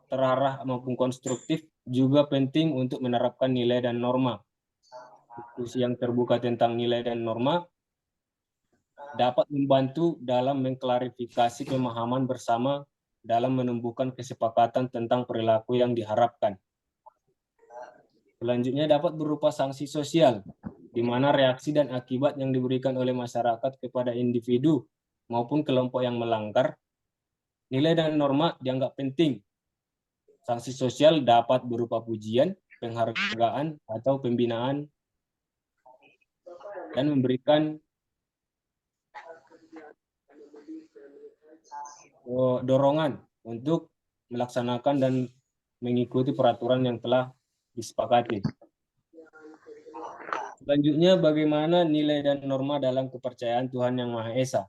terarah maupun konstruktif juga penting untuk menerapkan nilai dan norma. Diskusi yang terbuka tentang nilai dan norma dapat membantu dalam mengklarifikasi pemahaman bersama dalam menumbuhkan kesepakatan tentang perilaku yang diharapkan. Selanjutnya dapat berupa sanksi sosial, di mana reaksi dan akibat yang diberikan oleh masyarakat kepada individu maupun kelompok yang melanggar nilai dan norma dianggap penting. Sanksi sosial dapat berupa pujian, penghargaan, atau pembinaan, dan memberikan dorongan untuk melaksanakan dan mengikuti peraturan yang telah disepakati. Selanjutnya, bagaimana nilai dan norma dalam kepercayaan Tuhan Yang Maha Esa?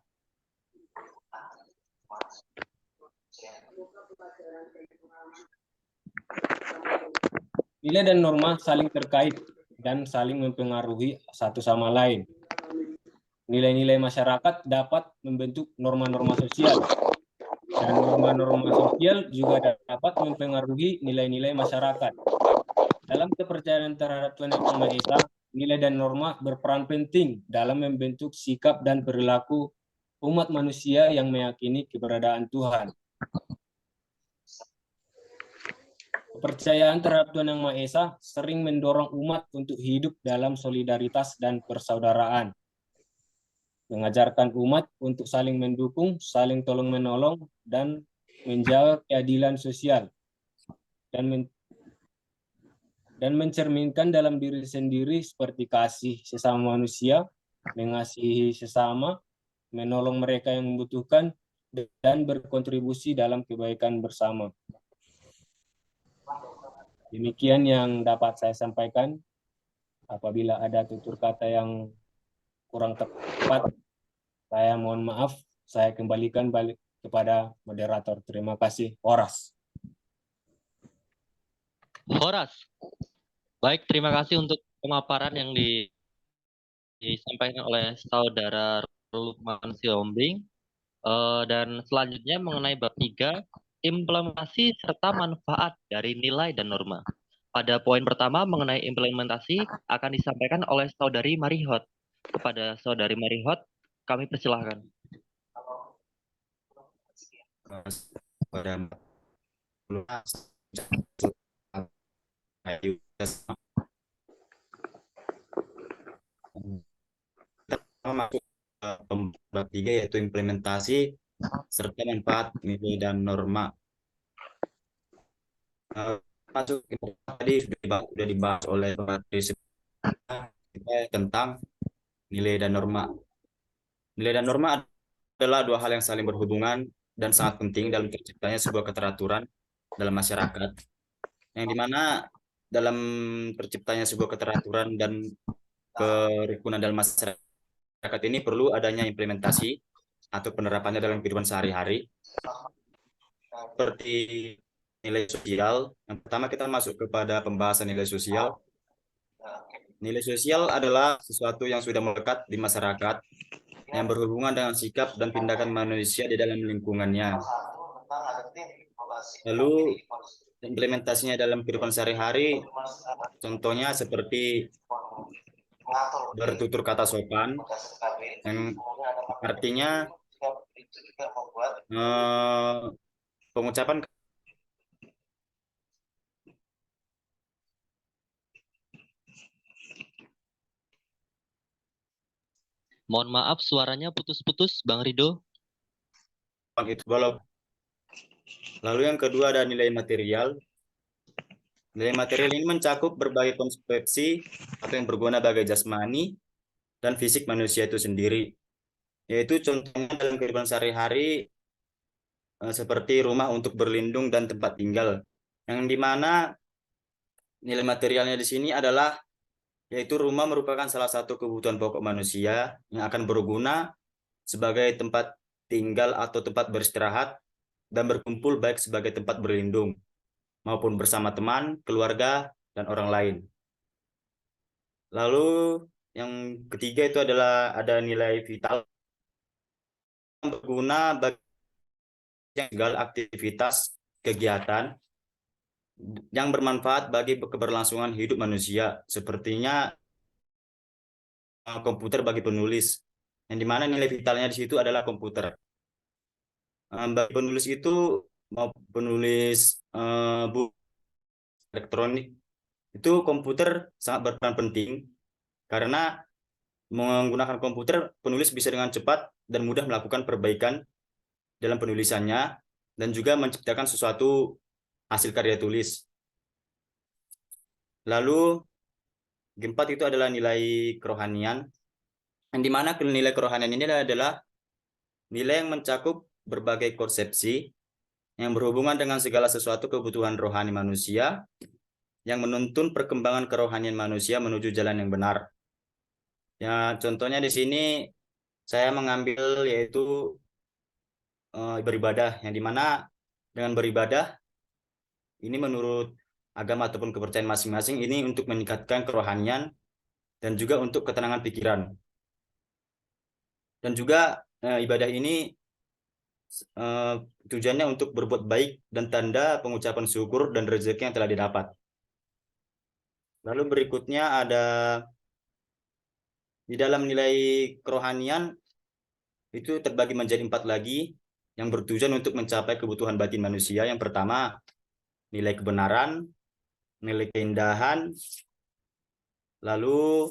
Nilai dan norma saling terkait dan saling mempengaruhi satu sama lain. Nilai-nilai masyarakat dapat membentuk norma-norma sosial, dan norma-norma sosial juga dapat mempengaruhi nilai-nilai masyarakat. Dalam kepercayaan terhadap Tuhan Yang Maha Esa, nilai dan norma berperan penting dalam membentuk sikap dan perilaku umat manusia yang meyakini keberadaan Tuhan. Kepercayaan terhadap Tuhan Yang Maha Esa sering mendorong umat untuk hidup dalam solidaritas dan persaudaraan, mengajarkan umat untuk saling mendukung, saling tolong-menolong, dan menjaga keadilan sosial, dan mencerminkan dalam diri sendiri seperti kasih sesama manusia, mengasihi sesama, menolong mereka yang membutuhkan, dan berkontribusi dalam kebaikan bersama. Demikian yang dapat saya sampaikan. Apabila ada tutur kata yang kurang tepat, saya mohon maaf. Saya kembalikan balik kepada moderator. Terima kasih. Horas. Horas. Baik, terima kasih untuk pemaparan yang disampaikan oleh Saudara Lukman Siombing. Dan selanjutnya mengenai bab 3, implementasi serta manfaat dari nilai dan norma. Pada poin pertama mengenai implementasi akan disampaikan oleh Saudari Marihot. Kepada Saudari Marihot, kami persilahkan. Masuk ke bab 3 yaitu implementasi serta manfaat nilai dan norma. Masuk tadi sudah dibahas oleh Pak tentang nilai dan norma. Nilai dan norma adalah dua hal yang saling berhubungan dan sangat penting dalam terciptanya sebuah keteraturan dalam masyarakat, yang dimana dalam terciptanya sebuah keteraturan dan kerukunan dalam masyarakat ini perlu adanya implementasi atau penerapannya dalam kehidupan sehari-hari. Seperti nilai sosial, yang pertama kita masuk kepada pembahasan nilai sosial. Nilai sosial adalah sesuatu yang sudah melekat di masyarakat, yang berhubungan dengan sikap dan tindakan manusia di dalam lingkungannya. Lalu implementasinya dalam kehidupan sehari-hari, contohnya seperti bertutur kata sopan, yang artinya pengucapan Mohon maaf, suaranya putus-putus, Bang Rido. itu walau. Lalu yang kedua ada nilai material. Nilai material ini mencakup berbagai konsepsi atau yang berguna bagi jasmani dan fisik manusia itu sendiri. Yaitu contohnya dalam kehidupan sehari-hari seperti rumah untuk berlindung dan tempat tinggal. Yang dimana nilai materialnya di sini adalah yaitu rumah merupakan salah satu kebutuhan pokok manusia yang akan berguna sebagai tempat tinggal atau tempat beristirahat dan berkumpul baik sebagai tempat berlindung maupun bersama teman, keluarga, dan orang lain. Lalu yang ketiga itu adalah ada nilai vital yang berguna bagi segala aktivitas kegiatan yang bermanfaat bagi keberlangsungan hidup manusia, sepertinya komputer bagi penulis, yang dimana nilai vitalnya di situ adalah komputer. Bagi penulis itu mau penulis buku elektronik itu komputer sangat berperan penting, karena menggunakan komputer penulis bisa dengan cepat dan mudah melakukan perbaikan dalam penulisannya dan juga menciptakan sesuatu hasil karya tulis. Lalu keempat itu adalah nilai kerohanian, yang dimana nilai kerohanian ini adalah nilai yang mencakup berbagai konsepsi yang berhubungan dengan segala sesuatu kebutuhan rohani manusia, yang menuntun perkembangan kerohanian manusia menuju jalan yang benar. Ya, contohnya di sini saya mengambil yaitu beribadah, yang dimana dengan beribadah ini menurut agama ataupun kepercayaan masing-masing ini untuk meningkatkan kerohanian dan juga untuk ketenangan pikiran. Dan juga ibadah ini tujuannya untuk berbuat baik dan tanda pengucapan syukur dan rezeki yang telah didapat. Lalu berikutnya ada di dalam nilai kerohanian itu terbagi menjadi 4 lagi yang bertujuan untuk mencapai kebutuhan batin manusia. Yang pertama, nilai kebenaran, nilai keindahan, lalu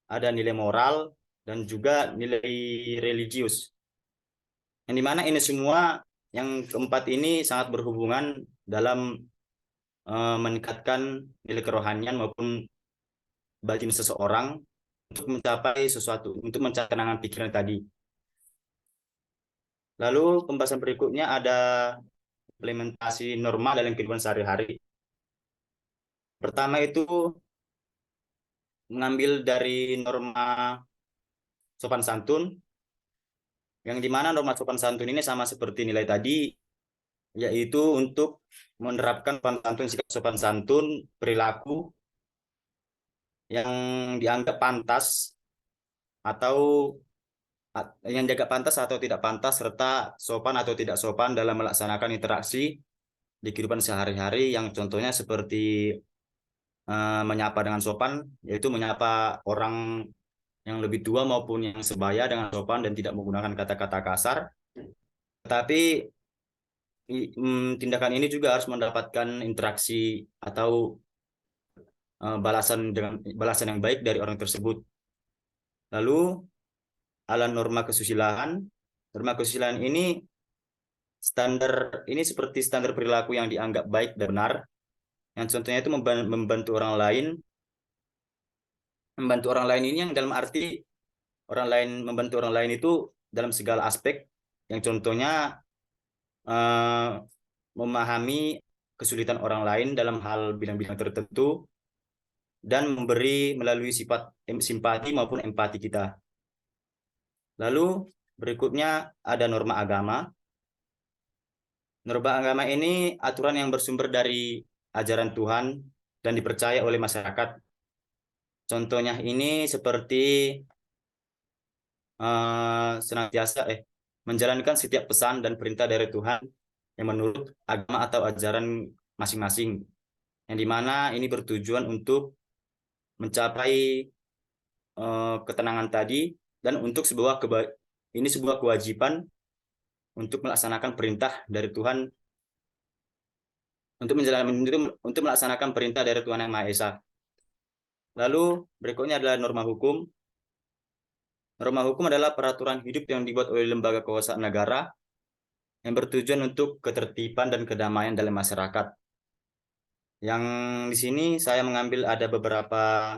ada nilai moral, dan juga nilai religius. Yang dimana ini semua, yang keempat ini sangat berhubungan dalam meningkatkan nilai kerohanian maupun batin seseorang untuk mencapai sesuatu, untuk mencapai ketenangan pikiran tadi. Lalu pembahasan berikutnya ada implementasi norma dalam kehidupan sehari-hari. Pertama itu mengambil dari norma sopan santun, yang dimana norma sopan santun ini sama seperti nilai tadi, yaitu untuk menerapkan sopan santun, sikap sopan santun, perilaku yang dianggap pantas atau yang dianggap pantas atau tidak pantas, serta sopan atau tidak sopan dalam melaksanakan interaksi di kehidupan sehari-hari, yang contohnya seperti menyapa dengan sopan, yaitu menyapa orang yang lebih tua maupun yang sebaya dengan sopan dan tidak menggunakan kata-kata kasar. Tetapi tindakan ini juga harus mendapatkan interaksi atau balasan yang baik dari orang tersebut. Lalu ala norma kesusilaan. Norma kesusilaan ini seperti standar perilaku yang dianggap baik dan benar. Yang contohnya itu membantu orang lain. Membantu orang lain ini yang dalam arti membantu orang lain itu dalam segala aspek. Yang contohnya memahami kesulitan orang lain dalam hal bidang-bidang tertentu dan memberi melalui sifat simpati maupun empati kita. Lalu berikutnya ada norma agama. Norma agama ini aturan yang bersumber dari ajaran Tuhan dan dipercaya oleh masyarakat. Contohnya ini seperti senantiasa menjalankan setiap pesan dan perintah dari Tuhan yang menurut agama atau ajaran masing-masing, yang dimana ini bertujuan untuk mencapai ketenangan tadi, dan untuk sebuah kewajiban untuk melaksanakan perintah dari Tuhan, untuk melaksanakan perintah dari Tuhan Yang Maha Esa. Lalu berikutnya adalah norma hukum. Norma hukum adalah peraturan hidup yang dibuat oleh lembaga kekuasaan negara yang bertujuan untuk ketertiban dan kedamaian dalam masyarakat. Yang di sini saya mengambil ada beberapa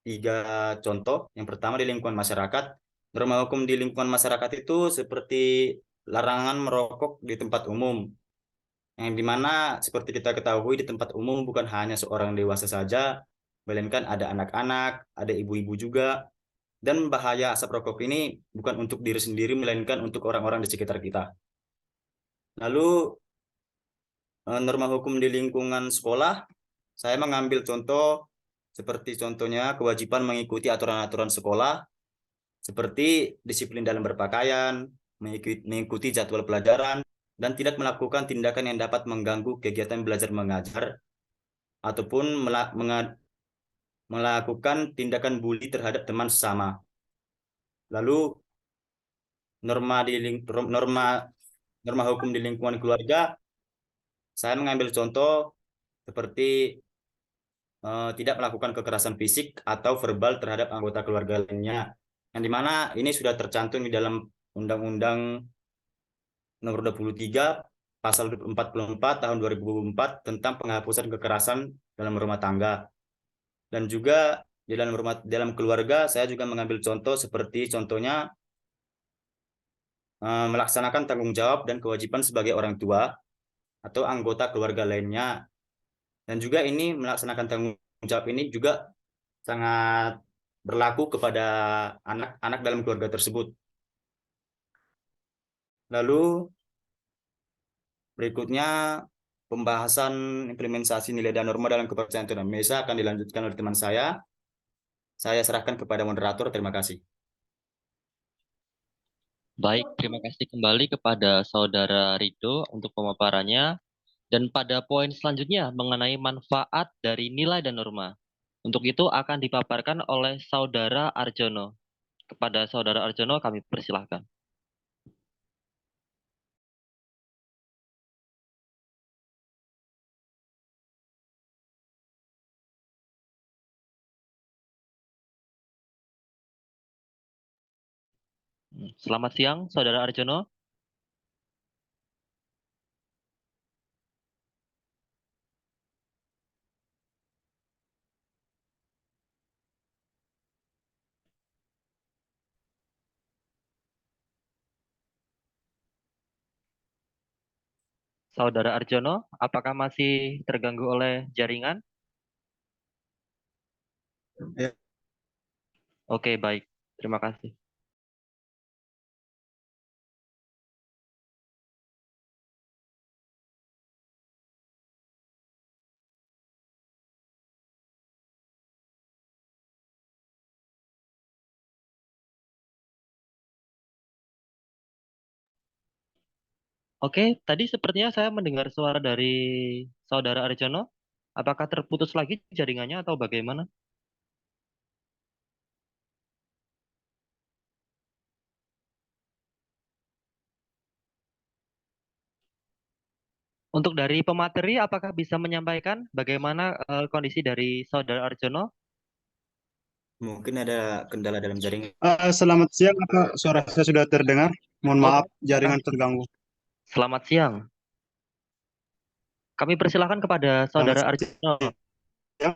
3 contoh. Yang pertama di lingkungan masyarakat. Norma hukum di lingkungan masyarakat itu seperti larangan merokok di tempat umum. Yang dimana seperti kita ketahui di tempat umum bukan hanya seorang dewasa saja, melainkan ada anak-anak, ada ibu-ibu juga. Dan bahaya asap rokok ini bukan untuk diri sendiri, melainkan untuk orang-orang di sekitar kita. Lalu norma hukum di lingkungan sekolah, saya mengambil contoh seperti contohnya kewajiban mengikuti aturan-aturan sekolah, seperti disiplin dalam berpakaian, mengikuti jadwal pelajaran, dan tidak melakukan tindakan yang dapat mengganggu kegiatan belajar mengajar, ataupun melakukan tindakan bully terhadap teman sesama. Lalu norma hukum di lingkungan keluarga, saya mengambil contoh seperti tidak melakukan kekerasan fisik atau verbal terhadap anggota keluarga lainnya, yang dimana ini sudah tercantum di dalam Undang-Undang Nomor 23 Pasal 44 Tahun 2004 tentang penghapusan kekerasan dalam rumah tangga. Dan juga di dalam keluarga saya juga mengambil contoh seperti contohnya melaksanakan tanggung jawab dan kewajiban sebagai orang tua atau anggota keluarga lainnya. Dan juga ini melaksanakan tanggung jawab ini juga sangat berlaku kepada anak-anak dalam keluarga tersebut. Lalu berikutnya pembahasan implementasi nilai dan norma dalam kepercayaan Tuhan Indonesia akan dilanjutkan oleh teman saya. Saya serahkan kepada moderator. Terima kasih. Baik, terima kasih kembali kepada Saudara Rido untuk pemaparannya. Dan pada poin selanjutnya mengenai manfaat dari nilai dan norma. Untuk itu akan dipaparkan oleh Saudara Arjono. Kepada Saudara Arjono kami persilahkan. Selamat siang, Saudara Arjono. Saudara Arjono, apakah masih terganggu oleh jaringan? Ya. Oke, baik. Terima kasih. Oke, tadi sepertinya saya mendengar suara dari Saudara Arjono. Apakah terputus lagi jaringannya atau bagaimana? Untuk dari pemateri, apakah bisa menyampaikan bagaimana kondisi dari Saudara Arjono? Mungkin ada kendala dalam jaringan. Selamat siang, apa suara saya sudah terdengar? Mohon Oh, maaf, jaringan terganggu. selamat siang. Kami persilahkan kepada Selamat Saudara Arjono. siang.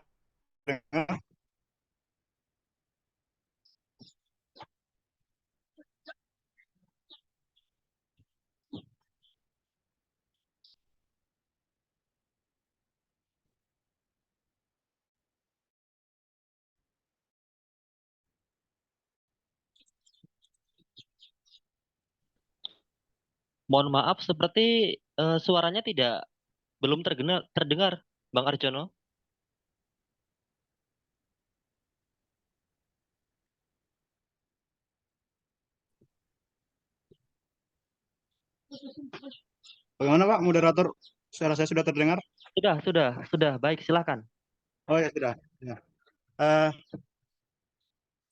Mohon maaf, seperti suaranya belum terdengar, Bang Arjono. Bagaimana Pak, moderator? Suara saya sudah terdengar? Sudah. Baik, silakan. Oh ya, sudah. Ya. Eh,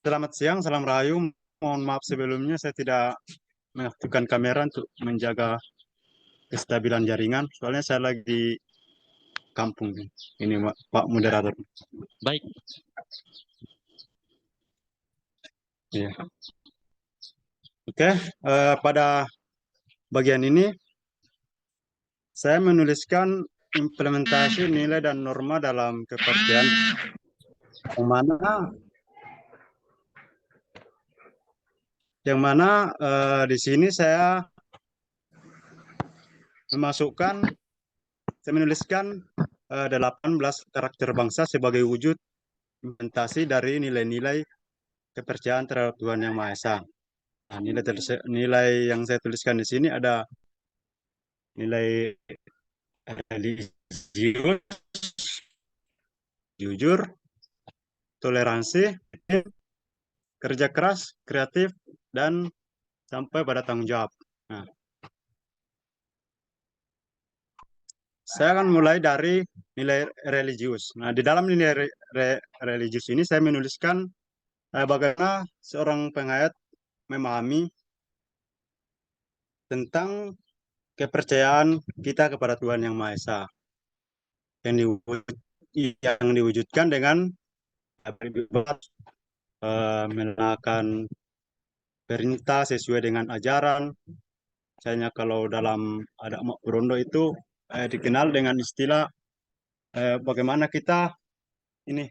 Selamat siang, salam rahayu. Mohon maaf sebelumnya saya tidak mengaktifkan kamera untuk menjaga kestabilan jaringan. Soalnya saya lagi di kampung. Ini Pak moderator. Baik. Ya. Oke, pada bagian ini saya menuliskan implementasi nilai dan norma dalam kepercayaan yang mana di sini saya menuliskan 18 karakter bangsa sebagai wujud implementasi dari nilai-nilai kepercayaan terhadap Tuhan Yang Maha Esa. Nah, nilai yang saya tuliskan di sini ada nilai religius, jujur, toleransi, kerja keras, kreatif, dan sampai pada tanggung jawab. Nah, saya akan mulai dari nilai religius. Nah, di dalam nilai religius ini saya menuliskan bagaimana seorang penghayat memahami tentang kepercayaan kita kepada Tuhan Yang Maha Esa yang diwujudkan dengan beribadah, melakukan perintah sesuai dengan ajaran. Misalnya kalau dalam adat Mak Brondo itu dikenal dengan istilah bagaimana kita ini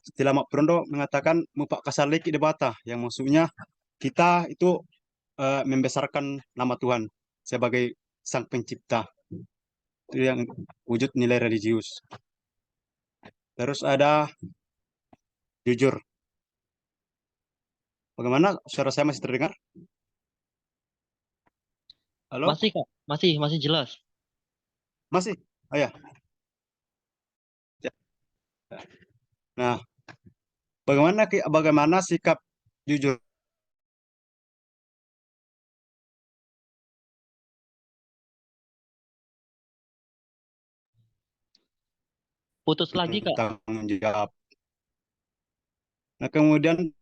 istilah Mak Brondo mengatakan mupak kasalik debata, yang maksudnya kita itu membesarkan nama Tuhan sebagai Sang Pencipta. Itu yang wujud nilai religius. Terus ada jujur. Bagaimana suara saya masih terdengar? Halo? Masih, Kak. Masih jelas. Masih? Oh ya. Nah, bagaimana sikap jujur? Putus lagi, Kak. Tanggung jawab. Nah, kemudian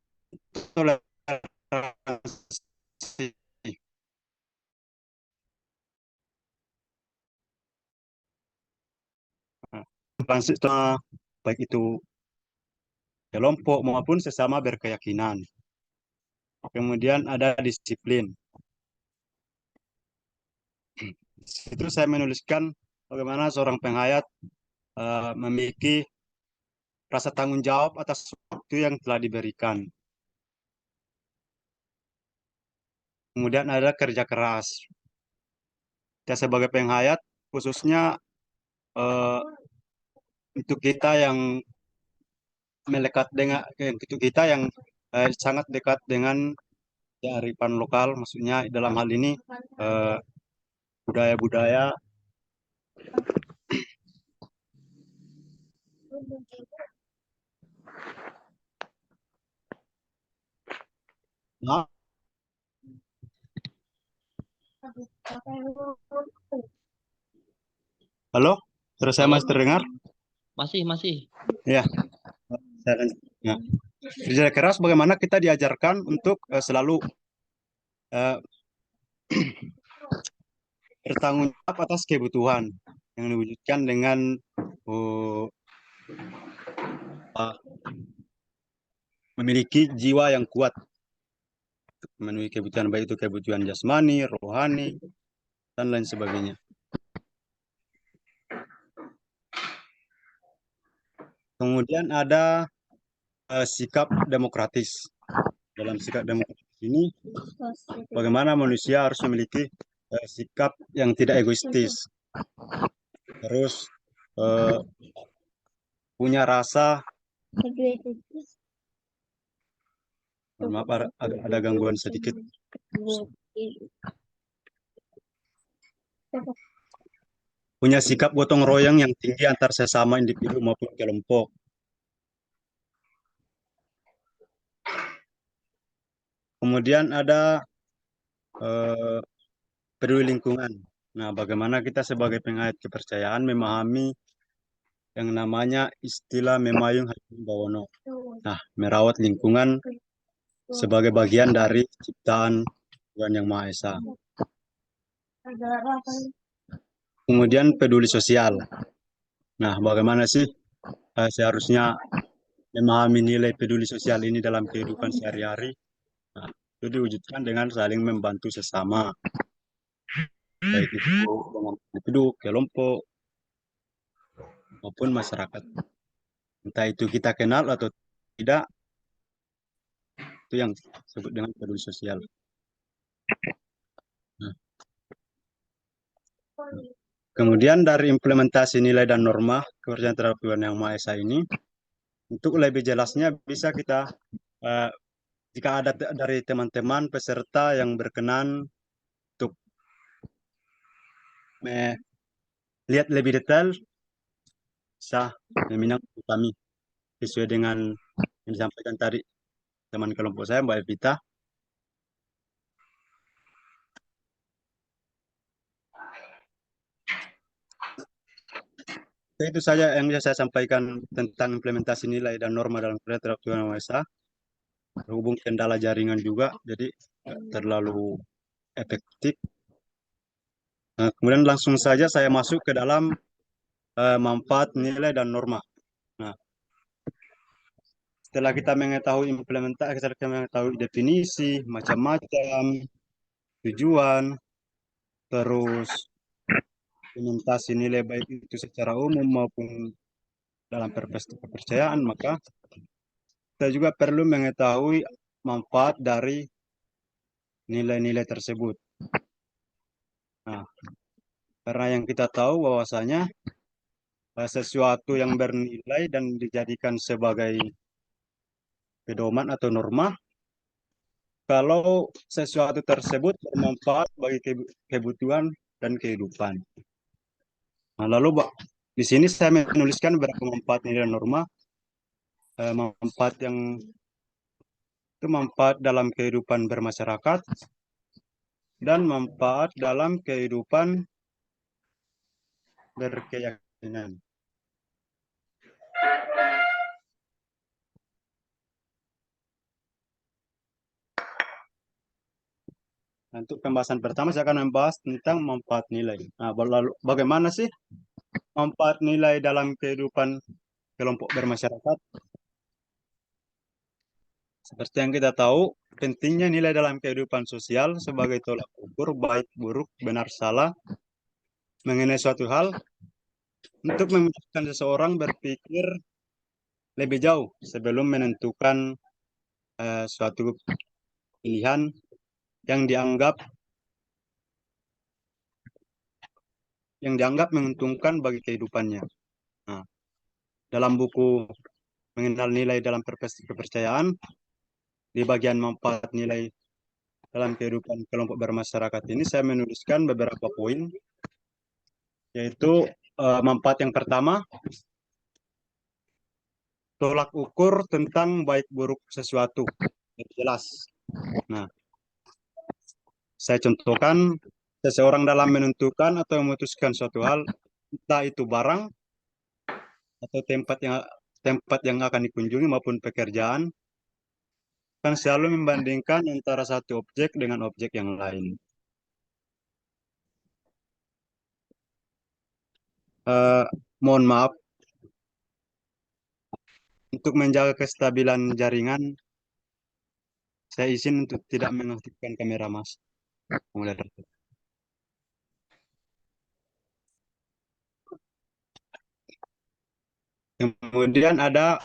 toleransi. Toleransi baik itu kelompok maupun sesama berkeyakinan. Kemudian ada disiplin. Itu saya menuliskan bagaimana seorang penghayat memiliki rasa tanggung jawab atas waktu yang telah diberikan. Kemudian ada kerja keras. Kita sebagai penghayat, khususnya untuk kita yang melekat dengan untuk kita yang sangat dekat dengan kearifan lokal, maksudnya dalam hal ini budaya-budaya. Nah, halo, terus saya Halo. masih terdengar? Masih. Ya, saya lanjut. Ya. Kerja keras bagaimana kita diajarkan untuk selalu bertanggung jawab atas kebutuhan yang diwujudkan dengan memiliki jiwa yang kuat untuk memenuhi kebutuhan, baik itu kebutuhan jasmani, rohani, dan lain sebagainya. Kemudian ada sikap demokratis. Dalam sikap demokratis ini, bagaimana manusia harus memiliki sikap yang tidak egoistis, terus punya rasa. Maaf, ada gangguan sedikit. Punya sikap gotong royong yang tinggi antar sesama individu maupun kelompok. Kemudian ada peduli lingkungan. Nah, bagaimana kita sebagai penghayat kepercayaan memahami yang namanya istilah Memayung Hati Bawono. Nah, merawat lingkungan sebagai bagian dari ciptaan Tuhan Yang Maha Esa. Kemudian peduli sosial. Nah, bagaimana sih seharusnya memahami nilai peduli sosial ini dalam kehidupan sehari-hari? Nah, itu diwujudkan dengan saling membantu sesama, baik itu dengan individu, kelompok, maupun masyarakat. Entah itu kita kenal atau tidak, itu yang disebut dengan peduli sosial. Nah. Kemudian dari implementasi nilai dan norma kepercayaan terhadap Tuhan Yang Maha Esa ini, untuk lebih jelasnya bisa kita, jika ada dari teman-teman peserta yang berkenan untuk lihat lebih detail, bisa meminang kami sesuai dengan yang disampaikan tadi teman kelompok saya, Mbak Evita. Itu saja yang bisa saya sampaikan tentang implementasi nilai dan norma dalam kepercayaan terhadap Tuhan Yang Maha Esa. Berhubung kendala jaringan juga, jadi terlalu efektif. Nah, kemudian langsung saja saya masuk ke dalam manfaat nilai dan norma. Nah, setelah kita mengetahui implementasi, kita mengetahui definisi, macam-macam, tujuan, terus implementasi nilai baik itu secara umum maupun dalam perspektif kepercayaan, maka kita juga perlu mengetahui manfaat dari nilai-nilai tersebut. Nah, karena yang kita tahu bahwasanya sesuatu yang bernilai dan dijadikan sebagai pedoman atau norma, kalau sesuatu tersebut bermanfaat bagi kebutuhan dan kehidupan. Nah, lalu di sini saya menuliskan beberapa manfaat nilai norma. Manfaat yang itu manfaat dalam kehidupan bermasyarakat dan manfaat dalam kehidupan berkeyakinan. Untuk pembahasan pertama saya akan membahas tentang manfaat nilai. Nah, lalu bagaimana sih manfaat nilai dalam kehidupan kelompok bermasyarakat? Seperti yang kita tahu, pentingnya nilai dalam kehidupan sosial sebagai tolak ukur baik buruk, benar salah mengenai suatu hal untuk memudahkan seseorang berpikir lebih jauh sebelum menentukan suatu pilihan yang dianggap menguntungkan bagi kehidupannya. Nah, dalam buku Mengenal Nilai dalam Kepercayaan, di bagian manfaat nilai dalam kehidupan kelompok bermasyarakat ini, saya menuliskan beberapa poin, yaitu manfaat yang pertama, tolak ukur tentang baik buruk sesuatu. Itu jelas. Nah, saya contohkan, seseorang dalam menentukan atau memutuskan suatu hal, entah itu barang atau tempat yang akan dikunjungi maupun pekerjaan, kan selalu membandingkan antara satu objek dengan objek yang lain. Mohon maaf, untuk menjaga kestabilan jaringan, saya izin untuk tidak mengaktifkan kamera Mas. Kemudian ada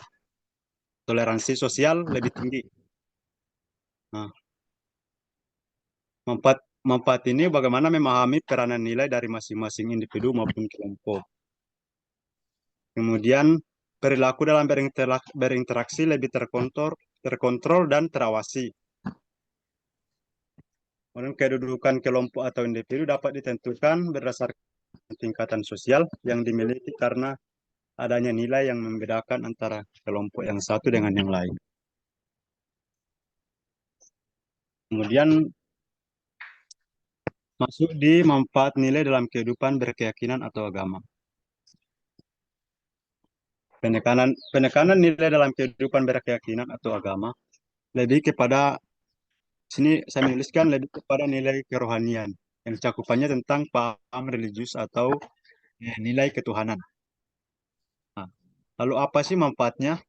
toleransi sosial lebih tinggi. Nah, manfaat ini bagaimana memahami peranan nilai dari masing-masing individu maupun kelompok. Kemudian perilaku dalam berinteraksi lebih terkontrol dan terawasi. Kemudian kedudukan kelompok atau individu dapat ditentukan berdasarkan tingkatan sosial yang dimiliki karena adanya nilai yang membedakan antara kelompok yang satu dengan yang lain. Kemudian masuk di manfaat nilai dalam kehidupan berkeyakinan atau agama. Penekanan nilai dalam kehidupan berkeyakinan atau agama lebih kepada, sini saya menuliskan lebih kepada nilai kerohanian yang cakupannya tentang paham religius atau nilai ketuhanan. Nah, lalu apa sih manfaatnya?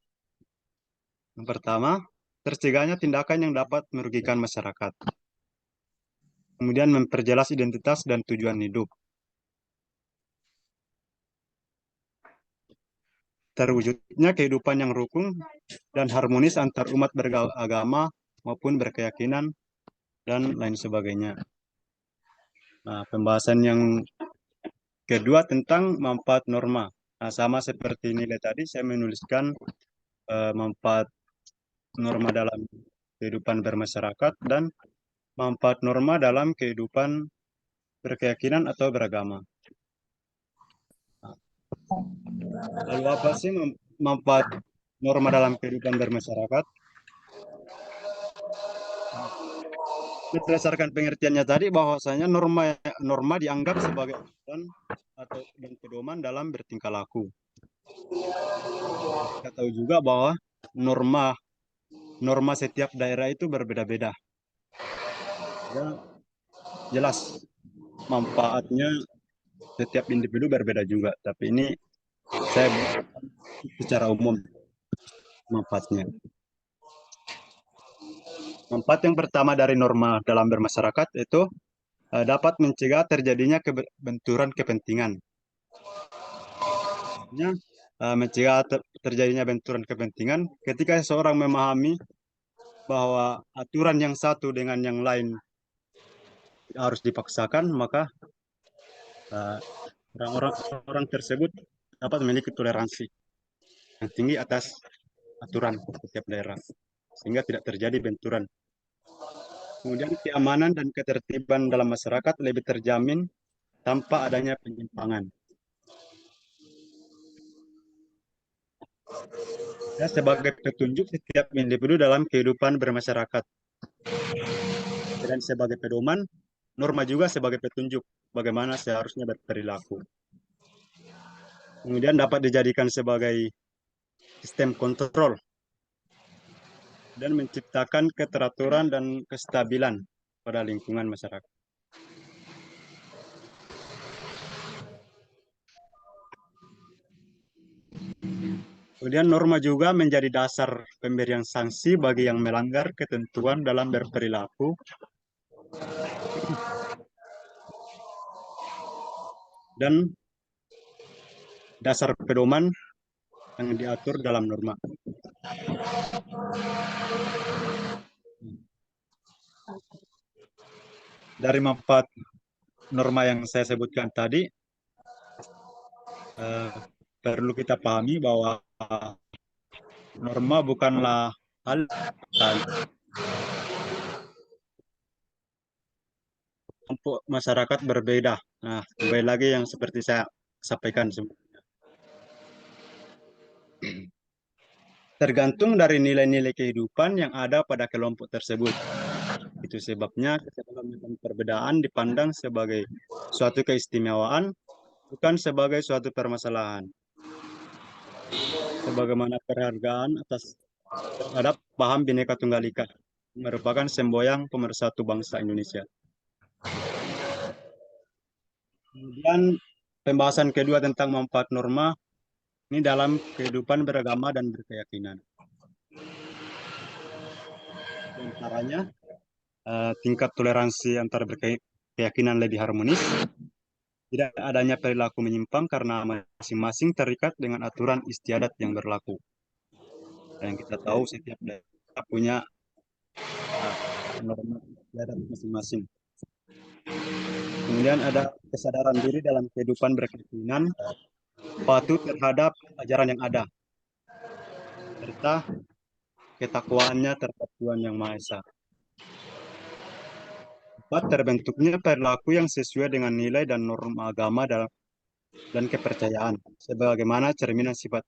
Yang pertama, tercegahnya tindakan yang dapat merugikan masyarakat. Kemudian memperjelas identitas dan tujuan hidup. Terwujudnya kehidupan yang rukun dan harmonis antar umat beragama maupun berkeyakinan dan lain sebagainya. Nah, pembahasan yang kedua tentang manfaat norma. Nah, sama seperti nilai tadi, saya menuliskan manfaat norma dalam kehidupan bermasyarakat dan manfaat norma dalam kehidupan berkeyakinan atau beragama. Lalu apa sih manfaat norma dalam kehidupan bermasyarakat? Berdasarkan pengertiannya tadi, bahwasanya norma dianggap sebagai aturan atau pedoman dalam bertingkah laku. Kita tahu juga bahwa norma setiap daerah itu berbeda-beda. Ya, jelas manfaatnya setiap individu berbeda juga, tapi ini saya secara umum manfaatnya. Manfaat yang pertama dari norma dalam bermasyarakat itu dapat mencegah terjadinya benturan kepentingan. Mencegah terjadinya benturan kepentingan ketika seseorang memahami bahwa aturan yang satu dengan yang lain harus dipaksakan, maka orang tersebut dapat memiliki toleransi yang tinggi atas aturan setiap daerah, sehingga tidak terjadi benturan. Kemudian keamanan dan ketertiban dalam masyarakat lebih terjamin tanpa adanya penyimpangan. Ya, sebagai petunjuk setiap individu dalam kehidupan bermasyarakat. Dan sebagai pedoman, norma juga sebagai petunjuk bagaimana seharusnya berperilaku. Kemudian dapat dijadikan sebagai sistem kontrol dan menciptakan keteraturan dan kestabilan pada lingkungan masyarakat. Kemudian norma juga menjadi dasar pemberian sanksi bagi yang melanggar ketentuan dalam berperilaku dan dasar pedoman yang diatur dalam norma. Dari 4 norma yang saya sebutkan tadi, perlu kita pahami bahwa norma bukanlah hal kelompok masyarakat berbeda. Nah, kembali lagi yang seperti saya sampaikan sebelumnya. Tergantung dari nilai-nilai kehidupan yang ada pada kelompok tersebut. Itu sebabnya kesepahaman dan perbedaan dipandang sebagai suatu keistimewaan, bukan sebagai suatu permasalahan. Sebagaimana penghargaan terhadap paham Bhinneka Tunggal Ika, merupakan semboyan pemersatu bangsa Indonesia. Kemudian pembahasan kedua tentang manfaat norma ini dalam kehidupan beragama dan berkeyakinan. Di antaranya tingkat toleransi antar berkeyakinan lebih harmonis, tidak adanya perilaku menyimpang karena masing-masing terikat dengan aturan istiadat yang berlaku. Yang kita tahu setiap daerah punya norma istiadat masing-masing. Kemudian ada kesadaran diri dalam kehidupan berkeyakinan, patuh terhadap ajaran yang ada, serta ketakwaannya terhadap Tuhan Yang Maha Esa. 4. Terbentuknya perilaku yang sesuai dengan nilai dan norma agama dan kepercayaan, sebagaimana cerminan sifat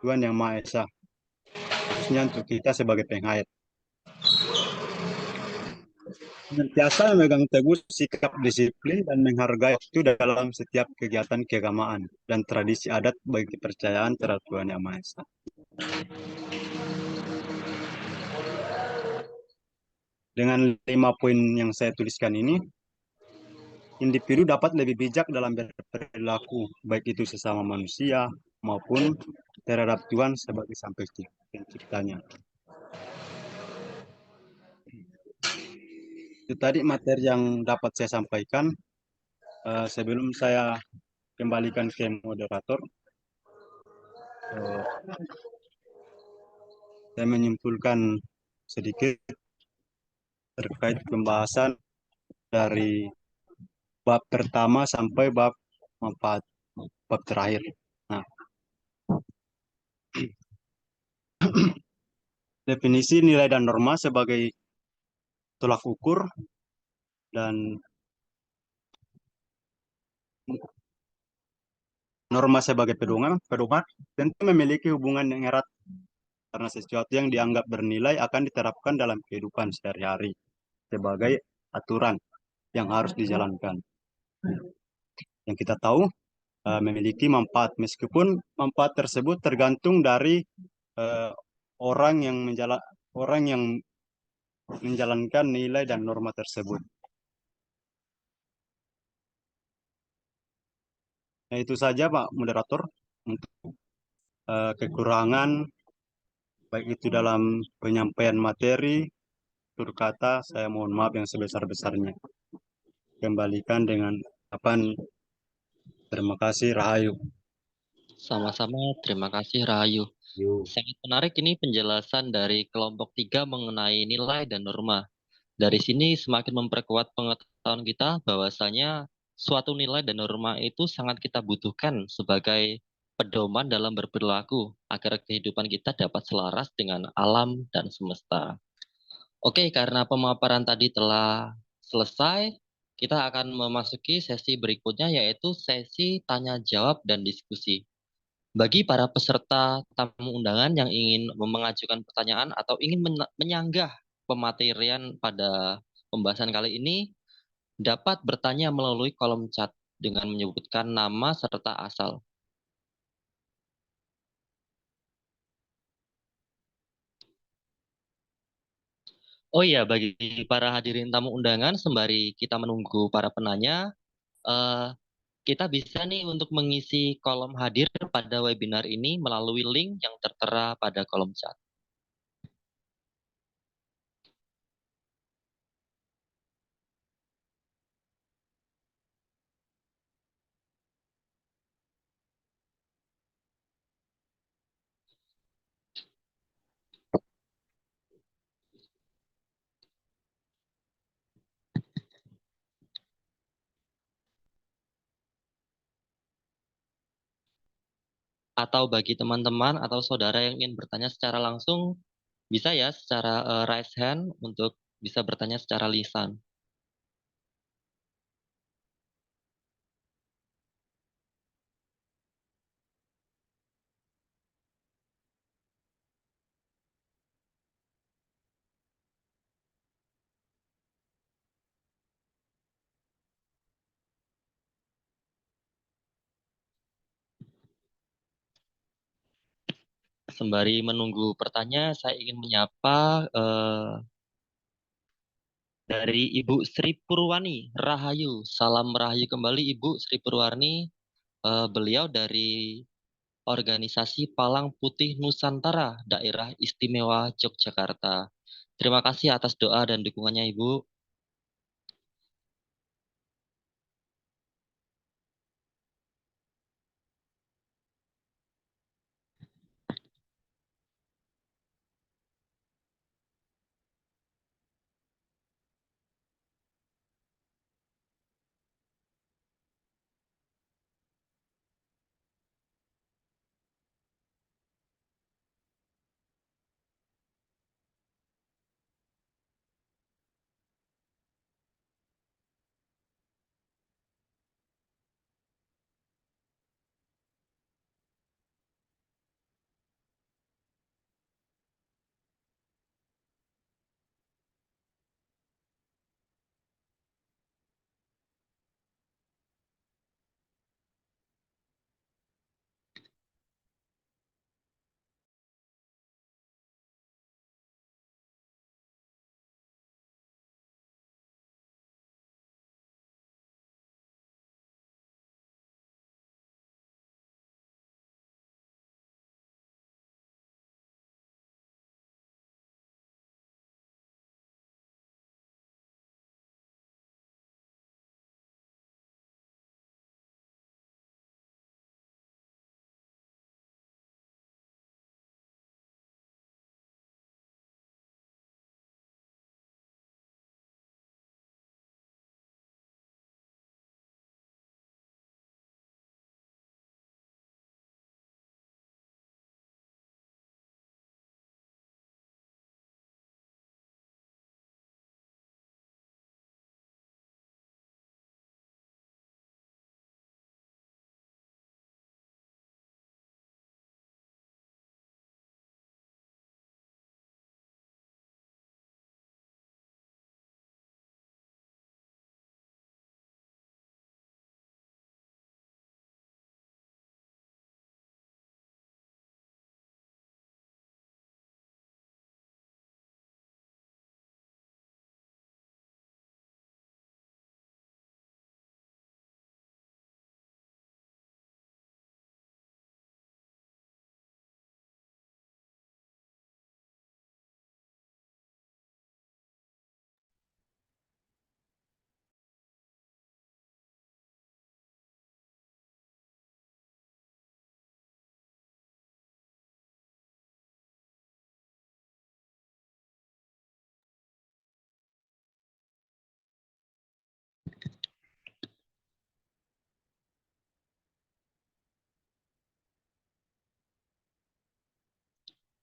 Tuhan Yang Maha Esa, khususnya untuk kita sebagai penghayat. Senantiasa memegang teguh sikap disiplin dan menghargai itu dalam setiap kegiatan keagamaan dan tradisi adat bagi kepercayaan terhadap Tuhan Yang Maha Esa. Dengan 5 poin yang saya tuliskan ini, individu dapat lebih bijak dalam berperilaku, baik itu sesama manusia maupun terhadap Tuhan sebagai Sang Penciptanya. Itu tadi materi yang dapat saya sampaikan. Sebelum saya kembalikan ke moderator, saya menyimpulkan sedikit terkait pembahasan dari bab pertama sampai bab 4, bab terakhir. Nah, definisi nilai dan norma sebagai tolak ukur dan norma sebagai pedoman tentu memiliki hubungan yang erat karena sesuatu yang dianggap bernilai akan diterapkan dalam kehidupan sehari-hari sebagai aturan yang harus dijalankan. Yang kita tahu memiliki manfaat, meskipun manfaat tersebut tergantung dari orang yang menjalankan nilai dan norma tersebut. Nah, itu saja Pak Moderator untuk kekurangan baik itu dalam penyampaian materi, tutur kata, saya mohon maaf yang sebesar-besarnya. Kembalikan dengan ucapan terima kasih, Rahayu. Sama-sama, terima kasih Rahayu. Sangat menarik ini penjelasan dari kelompok 3 mengenai nilai dan norma. Dari sini semakin memperkuat pengetahuan kita bahwasanya suatu nilai dan norma itu sangat kita butuhkan sebagai pedoman dalam berperilaku agar kehidupan kita dapat selaras dengan alam dan semesta. Oke, karena pemaparan tadi telah selesai, kita akan memasuki sesi berikutnya yaitu sesi tanya jawab dan diskusi. Bagi para peserta tamu undangan yang ingin mengajukan pertanyaan atau ingin menyanggah pematerian pada pembahasan kali ini, dapat bertanya melalui kolom chat dengan menyebutkan nama serta asal. Oh iya, bagi para hadirin tamu undangan, sembari kita menunggu para penanya, eh, kita bisa nih untuk mengisi kolom hadir pada webinar ini melalui link yang tertera pada kolom chat. Atau bagi teman-teman atau saudara yang ingin bertanya secara langsung, bisa ya secara raise hand untuk bisa bertanya secara lisan. Sembari menunggu pertanyaan, saya ingin menyapa dari Ibu Sri Purwani Rahayu. Salam Rahayu kembali Ibu Sri Purwani. Beliau dari organisasi Palang Putih Nusantara, Daerah Istimewa Yogyakarta. Terima kasih atas doa dan dukungannya Ibu.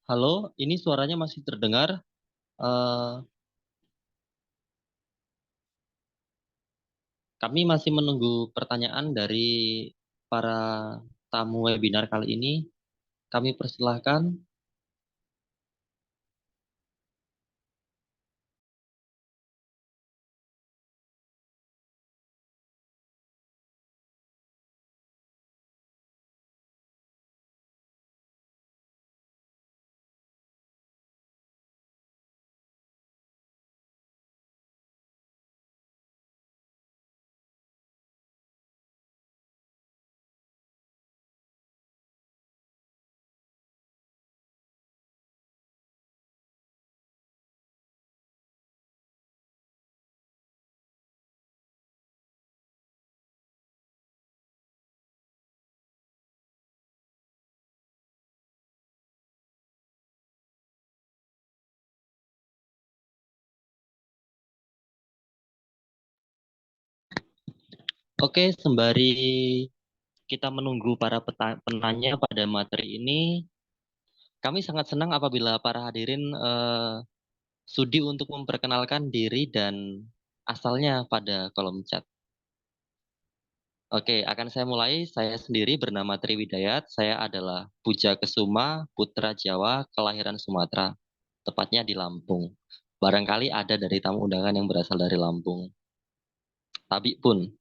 Halo, ini suaranya masih terdengar. Eh, Kami masih menunggu pertanyaan dari para tamu webinar kali ini. Kami persilahkan. Oke, sembari kita menunggu para penanya pada materi ini, kami sangat senang apabila para hadirin sudi untuk memperkenalkan diri dan asalnya pada kolom chat. Oke, akan saya mulai. Saya sendiri bernama Triwidayat. Saya adalah Puja Kesuma, putra Jawa, kelahiran Sumatera, tepatnya di Lampung. Barangkali ada dari tamu undangan yang berasal dari Lampung. Tapi pun.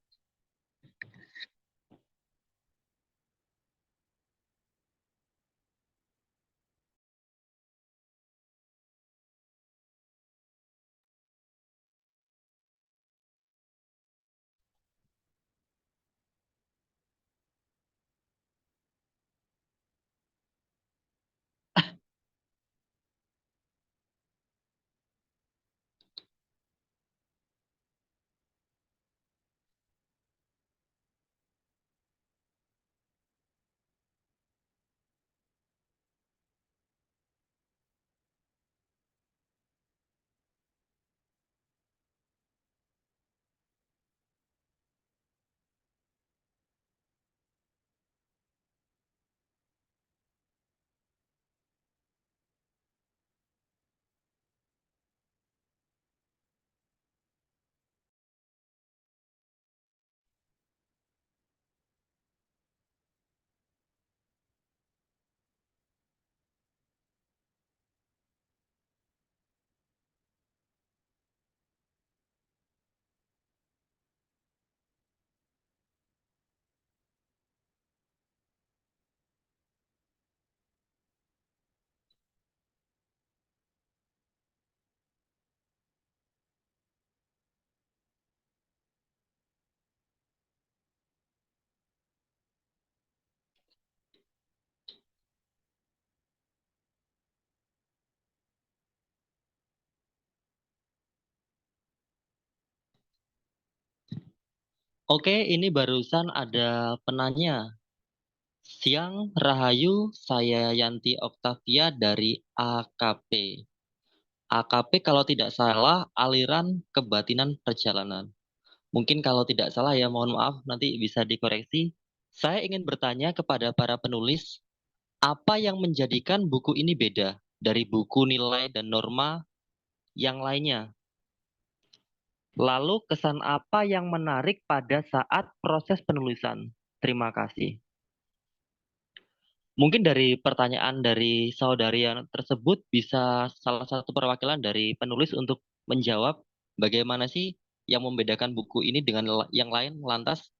Oke, ini barusan ada penanya. Siang Rahayu, saya Yanti Oktavia dari AKP. AKP kalau tidak salah aliran kebatinan perjalanan. Mungkin kalau tidak salah ya, mohon maaf nanti bisa dikoreksi. Saya ingin bertanya kepada para penulis, apa yang menjadikan buku ini beda dari buku nilai dan norma yang lainnya? Lalu kesan apa yang menarik pada saat proses penulisan? Terima kasih. Mungkin dari pertanyaan dari saudari yang tersebut bisa salah satu perwakilan dari penulis untuk menjawab bagaimana sih yang membedakan buku ini dengan yang lain, lantas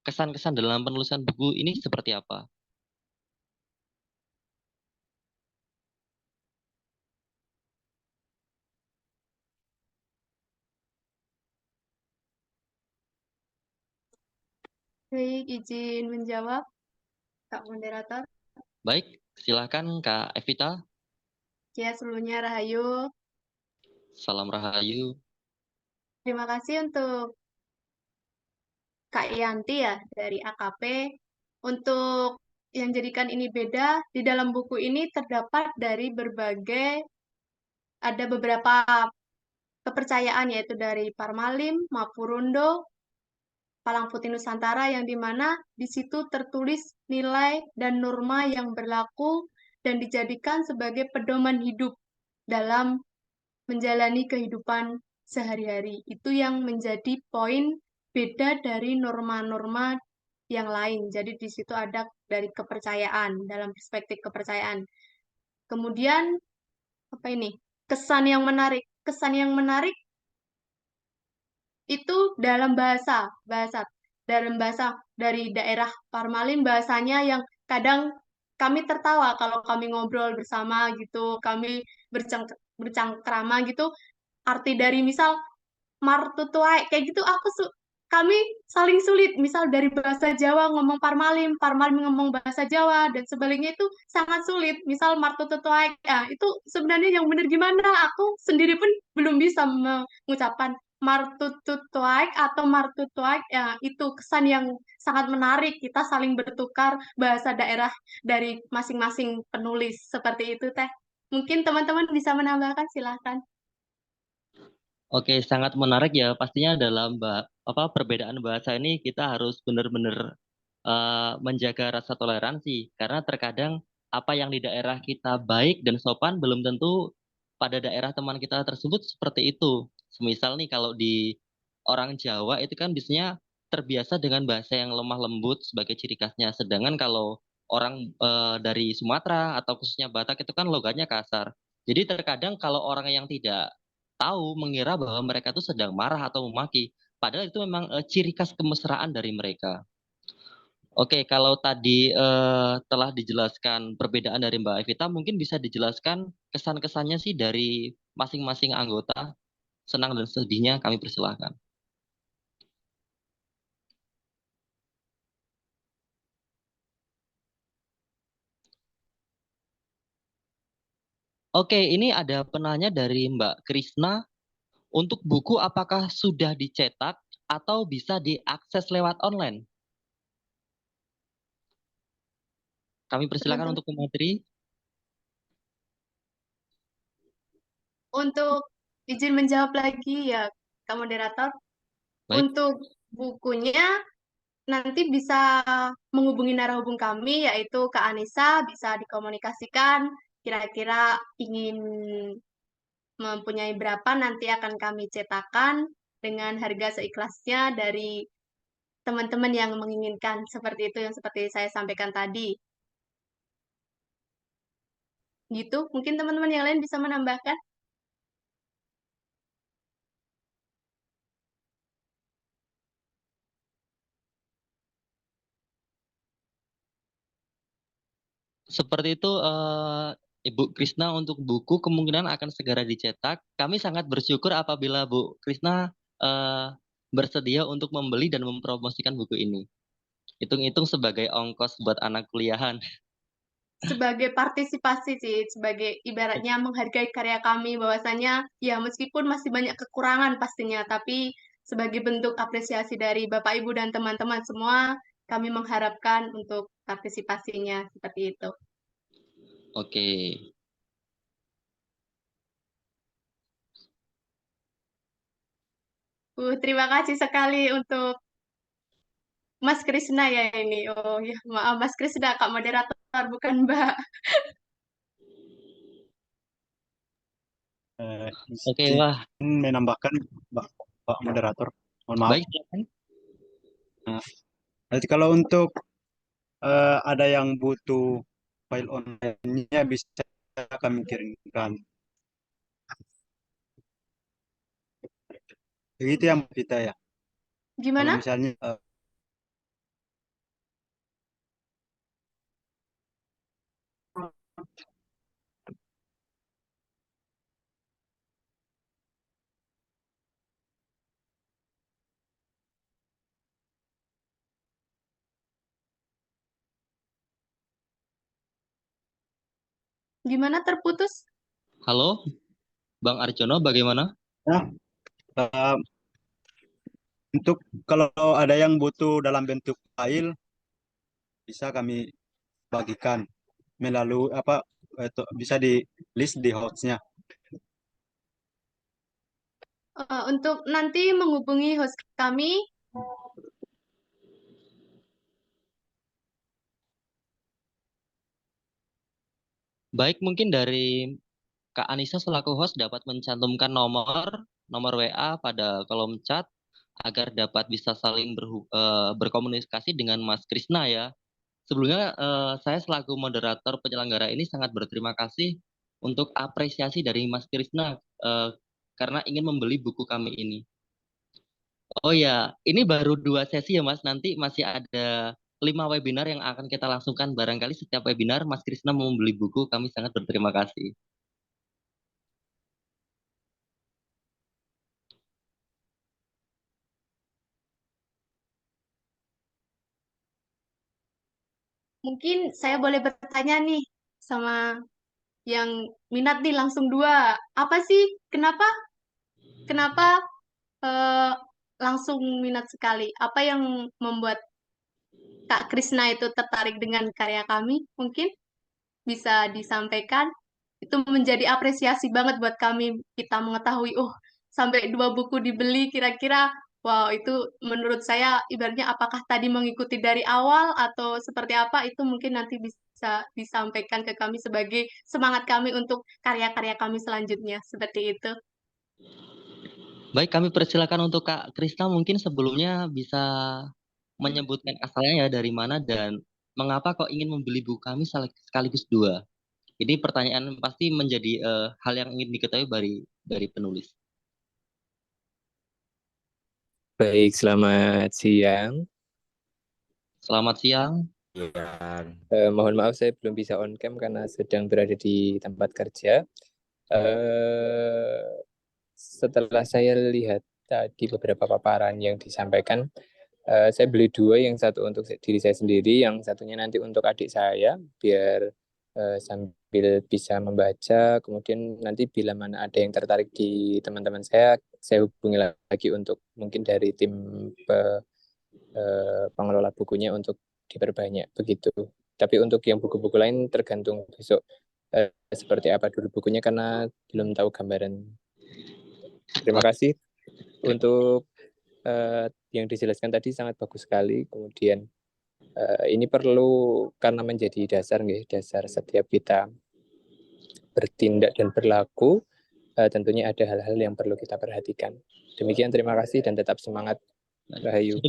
kesan-kesan dalam penulisan buku ini seperti apa? Baik, izin menjawab, Kak Moderator. Baik, silakan Kak Evita. Ya, sebelumnya Rahayu. Salam Rahayu. Terima kasih untuk Kak Yanti ya dari AKP. Untuk yang jadikan ini beda, di dalam buku ini terdapat dari ada beberapa kepercayaan yaitu dari Parmalim, Mapurundo, Palang Putih Nusantara yang dimana di situ tertulis nilai dan norma yang berlaku dan dijadikan sebagai pedoman hidup dalam menjalani kehidupan sehari-hari. Itu yang menjadi poin beda dari norma-norma yang lain. Jadi di situ ada dari kepercayaan, dalam perspektif kepercayaan. Kemudian apa ini? Kesan yang menarik. Kesan yang menarik itu dalam dalam bahasa dari daerah Parmalin, bahasanya yang kadang kami tertawa kalau kami ngobrol bersama gitu, kami bercengkrama gitu, arti dari misal martutuai kayak gitu kami saling sulit, misal dari bahasa Jawa ngomong Parmalim, Parmalim ngomong bahasa Jawa dan sebaliknya itu sangat sulit, misal martutuai, ya itu sebenarnya yang benar gimana, aku sendiri pun belum bisa mengucapkan martutuai atau martutuai, ya itu kesan yang sangat menarik, kita saling bertukar bahasa daerah dari masing-masing penulis, seperti itu teh. Mungkin teman-teman bisa menambahkan, silahkan. Oke, sangat menarik ya. Pastinya dalam perbedaan bahasa ini kita harus benar-benar menjaga rasa toleransi karena terkadang apa yang di daerah kita baik dan sopan belum tentu pada daerah teman kita tersebut seperti itu. Semisal nih kalau di orang Jawa itu kan biasanya terbiasa dengan bahasa yang lemah lembut sebagai ciri khasnya. Sedangkan kalau orang dari Sumatera atau khususnya Batak itu kan logatnya kasar. Jadi terkadang kalau orang yang tidak tahu mengira bahwa mereka itu sedang marah atau memaki. Padahal itu memang ciri khas kemesraan dari mereka. Oke, kalau tadi telah dijelaskan perbedaan dari Mbak Evita, mungkin bisa dijelaskan kesan-kesannya sih dari masing-masing anggota. Senang dan sedihnya kami persilahkan. Oke, ini ada penanya dari Mbak Krisna. Untuk buku apakah sudah dicetak atau bisa diakses lewat online? Kami persilakan Teman-teman, untuk pemateri. untuk izin menjawab lagi ya, Kak Moderator. Baik. Untuk bukunya nanti bisa menghubungi narahubung kami, yaitu Kak Anissa, bisa dikomunikasikan. Kira-kira ingin mempunyai berapa, nanti akan kami cetakan dengan harga seikhlasnya dari teman-teman yang menginginkan. Seperti itu yang seperti saya sampaikan tadi. Gitu, mungkin teman-teman yang lain bisa menambahkan. Seperti itu Ibu Krisna, untuk buku kemungkinan akan segera dicetak. Kami sangat bersyukur apabila Bu Krisna bersedia untuk membeli dan mempromosikan buku ini. Hitung-hitung sebagai ongkos buat anak kuliahan. Sebagai partisipasi sih, sebagai ibaratnya menghargai karya kami, bahwasanya ya meskipun masih banyak kekurangan pastinya, tapi sebagai bentuk apresiasi dari Bapak Ibu dan teman-teman semua, kami mengharapkan untuk partisipasinya seperti itu. Oke. Terima kasih sekali untuk Mas Krisna ya ini. Oh ya, maaf Mas Krisna, Kak Moderator, bukan Mbak. Oke, Izin wah. menambahkan Pak Moderator. Mohon maaf. Baik, silakan. Nah, jadi kalau untuk ada yang butuh file online-nya bisa kami kirimkan. Begitu ya Mbak Vita ya. Kalau Gimana? misalnya Gimana terputus? Halo, Bang Arjono, bagaimana? nah, eh, untuk kalau ada yang butuh dalam bentuk file bisa kami bagikan melalui itu bisa di list di hostnya. Untuk nanti menghubungi host kami, Baik, mungkin dari Kak Anissa selaku host dapat mencantumkan nomor WA pada kolom chat agar dapat bisa saling berkomunikasi dengan Mas Krisna ya. Sebelumnya saya selaku moderator penyelenggara ini sangat berterima kasih untuk apresiasi dari Mas Krisna karena ingin membeli buku kami ini. Oh ya, ini baru 2 sesi ya Mas. Nanti masih ada 5 webinar yang akan kita langsungkan. Barangkali setiap webinar Mas Krisna mau membeli buku, kami sangat berterima kasih. mungkin saya boleh bertanya nih sama yang minat nih langsung 2. Apa sih, kenapa eh, langsung minat sekali? Apa yang membuat Kak Krisna itu tertarik dengan karya kami? Mungkin bisa disampaikan. Itu menjadi apresiasi banget buat kami. Kita mengetahui, oh sampai 2 buku dibeli, kira-kira wow, itu menurut saya ibaratnya apakah tadi mengikuti dari awal atau seperti apa, itu mungkin nanti bisa disampaikan ke kami sebagai semangat kami untuk karya-karya kami selanjutnya, seperti itu. Baik, kami persilakan untuk Kak Krisna mungkin sebelumnya bisa menyebutkan asalnya ya dari mana dan mengapa kok ingin membeli buku kami sekaligus 2. Ini pertanyaan pasti menjadi hal yang ingin diketahui dari penulis. Baik, selamat siang. Selamat siang. Mohon maaf saya belum bisa on cam karena sedang berada di tempat kerja. Setelah saya lihat tadi beberapa paparan yang disampaikan, saya beli 2, yang satu untuk diri saya sendiri, yang satunya nanti untuk adik saya, biar sambil bisa membaca, kemudian nanti bila mana ada yang tertarik di teman-teman saya hubungi lagi untuk mungkin dari tim pengelola bukunya untuk diperbanyak begitu. Tapi untuk yang buku-buku lain tergantung besok seperti apa dulu bukunya karena belum tahu gambaran. Terima kasih untuk yang dijelaskan tadi sangat bagus sekali. Kemudian ini perlu karena menjadi dasar setiap kita bertindak dan berlaku, tentunya ada hal-hal yang perlu kita perhatikan. Demikian, terima kasih dan tetap semangat. Rahayu.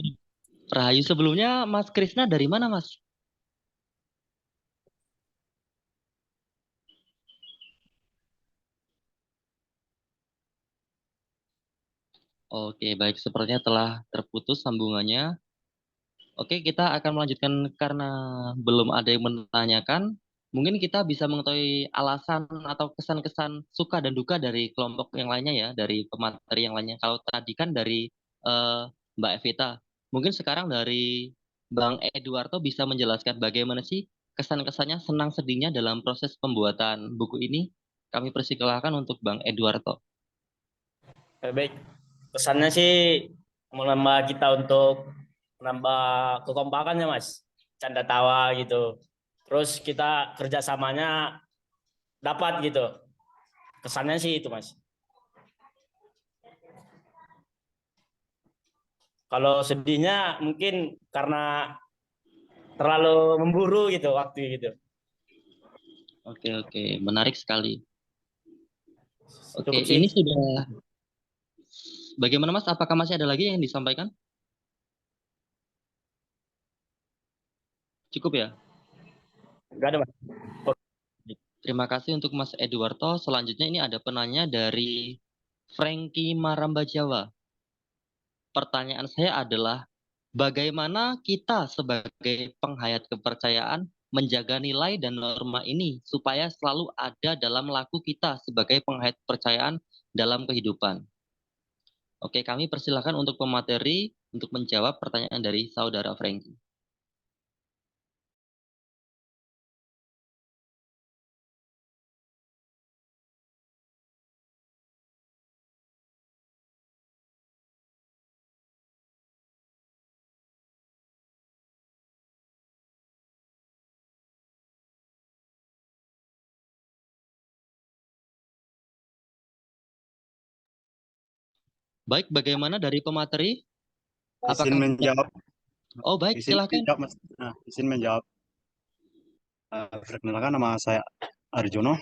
Rahayu, sebelumnya Mas Krisna dari mana, Mas? Oke, baik. Sepertinya telah terputus sambungannya. Oke, kita akan melanjutkan karena belum ada yang menanyakan. Mungkin kita bisa mengetahui alasan atau kesan-kesan suka dan duka dari kelompok yang lainnya ya, dari pemateri yang lainnya. Kalau tadi kan dari Mbak Evita, mungkin sekarang dari Bang Eduarto bisa menjelaskan bagaimana sih kesan-kesannya, senang sedihnya dalam proses pembuatan buku ini. Kami persilahkan untuk Bang Eduarto. Baik, kesannya sih menambah kita untuk menambah kekompakannya, Mas. Canda tawa gitu. Terus kita kerjasamanya dapat gitu. Kesannya sih itu, Mas. Kalau sedihnya mungkin karena terlalu memburu gitu waktu gitu. Oke, menarik sekali. Oke, Cukup sih. ini sudah. Bagaimana Mas? Apakah masih ada lagi yang disampaikan? Cukup ya? Enggak ada, Mas. Terima kasih untuk Mas Eduarto. Selanjutnya ini ada penanya dari Frankie Maramba Jawa. Pertanyaan saya adalah, bagaimana kita sebagai penghayat kepercayaan menjaga nilai dan norma ini supaya selalu ada dalam laku kita sebagai penghayat kepercayaan dalam kehidupan? Oke, kami persilakan untuk pemateri untuk menjawab pertanyaan dari saudara Frankie. Baik, bagaimana dari pemateri? Izin menjawab. Oh baik, silakan. Izin menjawab. Perkenalkan, nama saya Arjono.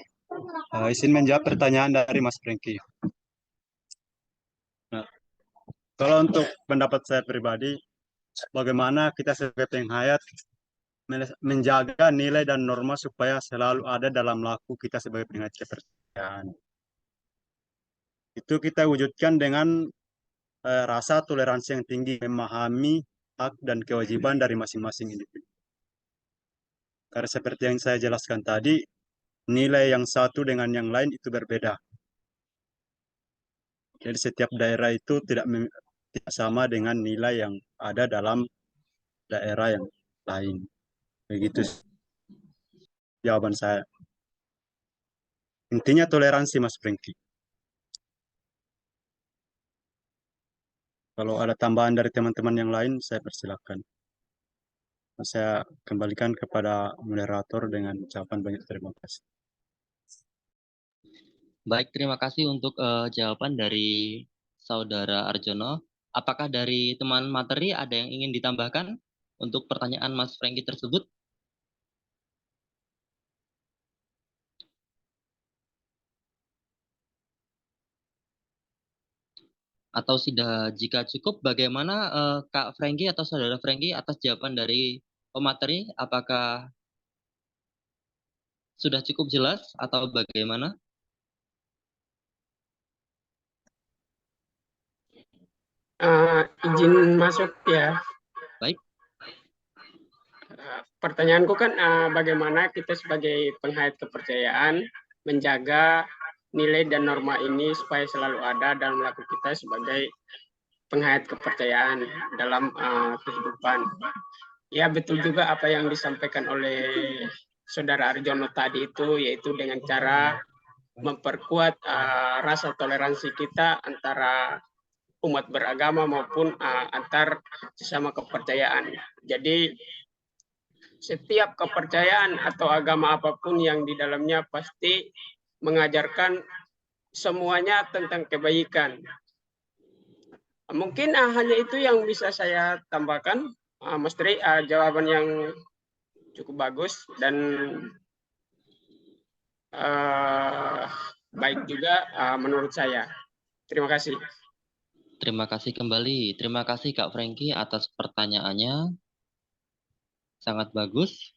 Izin menjawab pertanyaan dari Mas Franky. Nah, kalau untuk pendapat saya pribadi, bagaimana kita sebagai penghayat menjaga nilai dan norma supaya selalu ada dalam laku kita sebagai penghayat kepercayaan. Itu kita wujudkan dengan rasa toleransi yang tinggi, memahami hak dan kewajiban dari masing-masing individu. Karena seperti yang saya jelaskan tadi, nilai yang satu dengan yang lain itu berbeda. Jadi setiap daerah itu tidak sama dengan nilai yang ada dalam daerah yang lain. Begitu jawaban saya. Intinya toleransi, Mas Franky. Kalau ada tambahan dari teman-teman yang lain, saya persilakan. Saya kembalikan kepada moderator dengan ucapan banyak terima kasih. Baik, terima kasih untuk jawaban dari Saudara Arjono. Apakah dari teman materi ada yang ingin ditambahkan untuk pertanyaan Mas Franky tersebut? Atau sudah, jika cukup, bagaimana Kak Franky atau Saudara Franky atas jawaban dari pemateri? Apakah sudah cukup jelas atau bagaimana? Izin masuk ya. Baik. Pertanyaanku kan bagaimana kita sebagai penghayat kepercayaan menjaga nilai dan norma ini supaya selalu ada dalam laku kita sebagai penghayat kepercayaan dalam kehidupan. Ya, betul juga apa yang disampaikan oleh Saudara Arjono tadi itu, yaitu dengan cara memperkuat rasa toleransi kita antara umat beragama maupun antar sesama kepercayaan. Jadi setiap kepercayaan atau agama apapun yang di dalamnya pasti mengajarkan semuanya tentang kebaikan. Mungkin hanya itu yang bisa saya tambahkan, Mas Tri. Jawaban yang cukup bagus dan baik juga menurut saya. Terima kasih. Terima kasih kembali. Terima kasih Kak Franky atas pertanyaannya. Sangat bagus.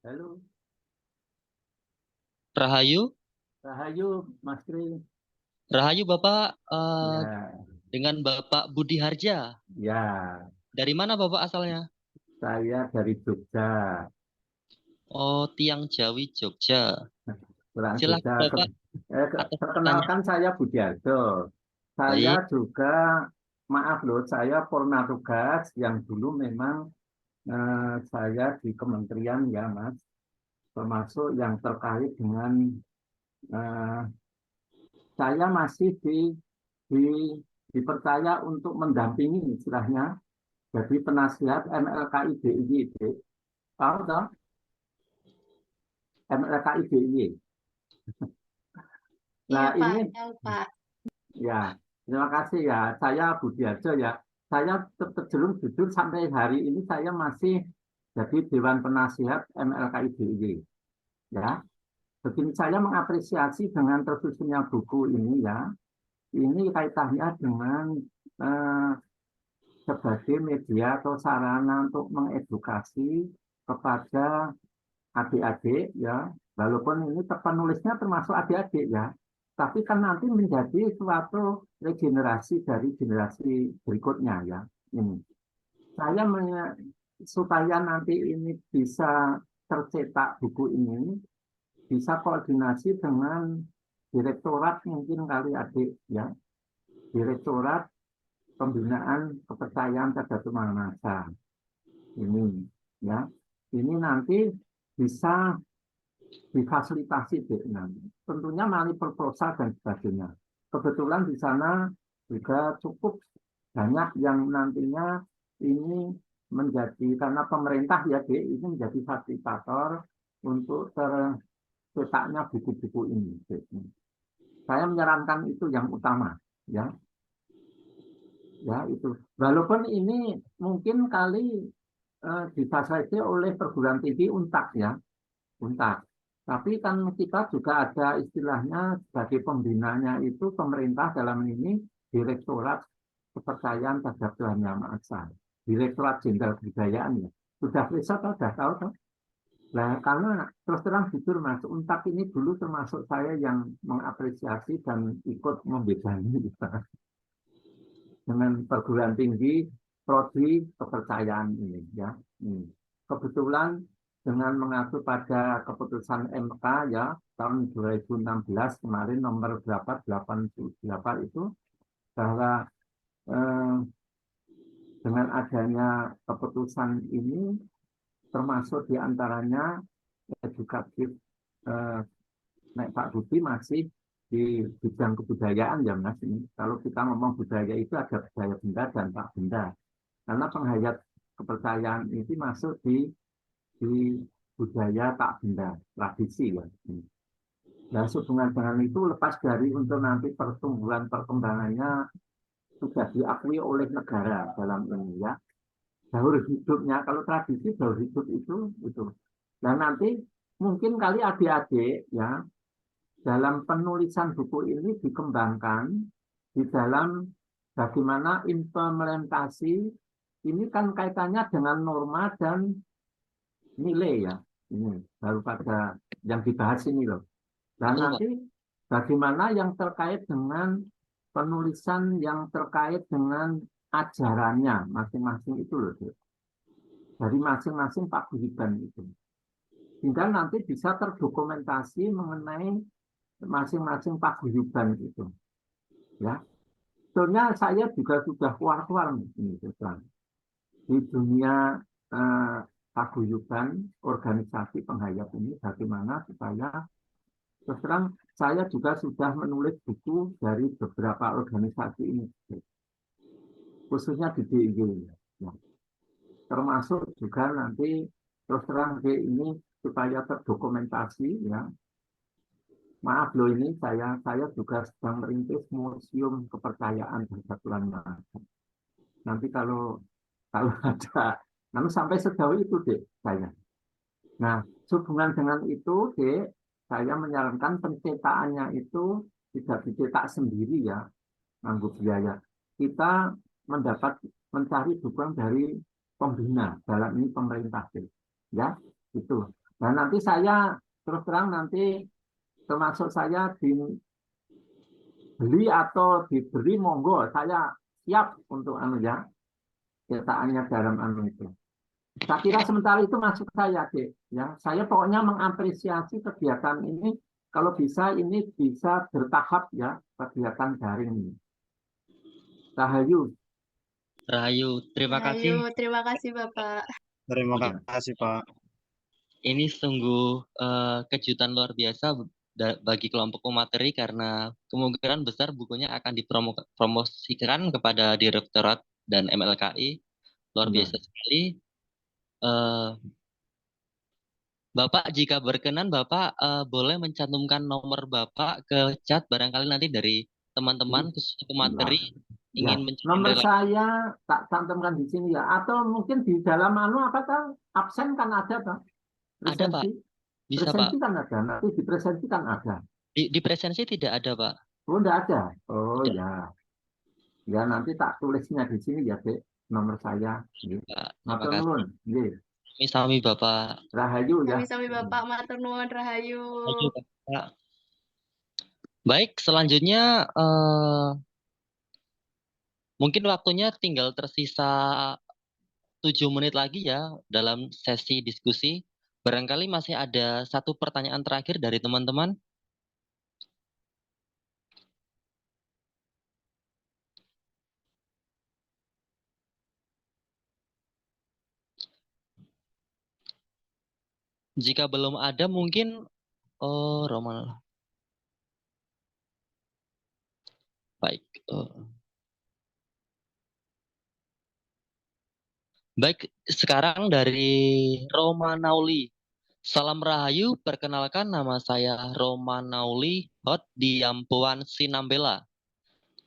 Halo. Rahayu. Rahayu, Mas Tri. Rahayu Bapak Ya. dengan Bapak Budi Harja. Ya. Dari mana Bapak asalnya? Saya dari Jogja. Oh, Tiang Jawi Jogja. Silakan Bapak. Perkenalkan saya Budiarto. Saya juga, maaf loh, saya purna tugas yang dulu memang saya di kementerian ya Mas, termasuk yang terkait dengan saya masih dipercaya untuk mendampingi istilahnya jadi penasihat MLKI DIY. Tahu toh? MLKI DIY. Nah, Pak, ini Pak. ya, terima kasih ya. Saya Budiarjo ya. Saya terjelung jujur sampai hari ini saya masih jadi Dewan Penasihat MLKI DIY. Ya. Begini, saya mengapresiasi dengan tersusunnya buku ini ya. Ini kaitannya dengan sebagai media atau sarana untuk mengedukasi kepada adik-adik ya. Walaupun ini penulisnya termasuk adik-adik ya. Tapi kan nanti menjadi suatu regenerasi dari generasi berikutnya ya. Ini. Saya supaya nanti ini bisa tercetak buku ini, bisa koordinasi dengan direktorat mungkin kali adik ya, direktorat pembinaan kepercayaan terhadap masa ini ya, ini nanti bisa difasilitasi dengan tentunya melalui proposal dan sebagainya. Kebetulan di sana juga cukup banyak yang nantinya ini menjadi karena pemerintah ya ini menjadi fasilitator untuk cetaknya buku-buku ini. Saya menyarankan itu yang utama, ya. Ya itu. Walaupun ini mungkin kali difasilitasi oleh perguruan tinggi UNTAD ya, UNTAD. Tapi kan kita juga ada istilahnya sebagai pembinanya itu pemerintah dalam ini Direktorat Kepercayaan terhadap Tuhan Yang Maha Esa, Direktorat Jenderal Kebudayaan ya. Sudah riset atau sudah tahu kan? Nah, karena terus terang jujur Mas, UNTAD ini dulu termasuk saya yang mengapresiasi dan ikut membedani dengan perguruan tinggi prodi kepercayaan ini ya. Kebetulan dengan mengacu pada keputusan MK ya tahun 2016 kemarin nomor berapa 88 itu bahwa dengan adanya keputusan ini termasuk diantaranya edukatif Pak Budi masih di bidang kebudayaan ya Mas ini. Kalau kita ngomong budaya itu ada budaya benda dan tak benda. Karena penghayat kepercayaan itu masuk di budaya tak benda, tradisi ya. Nah, sehubungan dengan itu lepas dari untuk nanti pertumbuhan perkembangannya sudah diakui oleh negara dalam ini ya. Daur hidupnya, kalau tradisi daur hidup itu. Dan nanti mungkin kali adik-adik ya dalam penulisan buku ini dikembangkan di dalam bagaimana implementasi ini kan kaitannya dengan norma dan nilai ya. Ini baru pada yang dibahas ini loh. Dan nanti bagaimana yang terkait dengan penulisan yang terkait dengan ajarannya masing-masing itu loh. Dari masing-masing paguyuban itu. Hingga nanti bisa terdokumentasi mengenai masing-masing paguyuban itu. Ya. Soalnya saya juga sudah keluar-keluar ini di dunia paguyuban organisasi penghayat ini bagaimana supaya terus terang saya juga sudah menulis buku dari beberapa organisasi ini, khususnya di DIY. Ya. Termasuk juga nanti terus terang ini supaya terdokumentasi. Ya. Maaf loh ini saya juga sedang merintis museum kepercayaan dan Tuhan Maha. Nanti kalau ada, namun sampai sejauh itu deh saya. Nah, sehubungan dengan itu deh. Saya menyarankan pencetakannya itu tidak dicetak sendiri ya, nganggo biaya. Kita mencari dukungan dari pembina dalam ini pemerintah ya, itu. Dan nanti saya terus terang nanti termasuk saya dibeli atau diberi monggo, saya siap untuk ya cetakannya dalam itu. Saya kira sementara itu masuk saya, Dek. Ya, saya pokoknya mengapresiasi kegiatan ini. Kalau bisa ini bisa bertahap ya kegiatan daring ini. Rahayu. Rahayu, terima kasih. Terima kasih Bapak. Terima kasih Pak. Ini sungguh kejutan luar biasa bagi kelompok pemateri karena kemungkinan besar bukunya akan dipromosikan kepada Direktorat dan MLKI. Luar biasa sekali. Bapak jika berkenan Bapak boleh mencantumkan nomor Bapak ke chat barangkali nanti dari teman-teman khususnya pemateri ingin nomor saya tak cantumkan di sini ya, atau mungkin di dalam absen kan ada Pak. Ada Pak. Bisa presensi Pak. Kan ada, nanti di presensi kan ada. Di presensi tidak ada Pak. Oh enggak ada. Oh ya. Ya nanti tak tulisnya di sini ya Dek, nomor saya. Terima kasih. Sami Bapak. Rahayu ya. Sami Bapak, matur nuwun Rahayu. Baik, selanjutnya mungkin waktunya tinggal tersisa 7 menit lagi ya dalam sesi diskusi. Barangkali masih ada satu pertanyaan terakhir dari teman-teman. Jika belum ada mungkin Roman. Baik. Baik, sekarang dari Roma Nauli. Salam Rahayu, perkenalkan nama saya Roma Nauli, Hot di Ampuan Sinambela.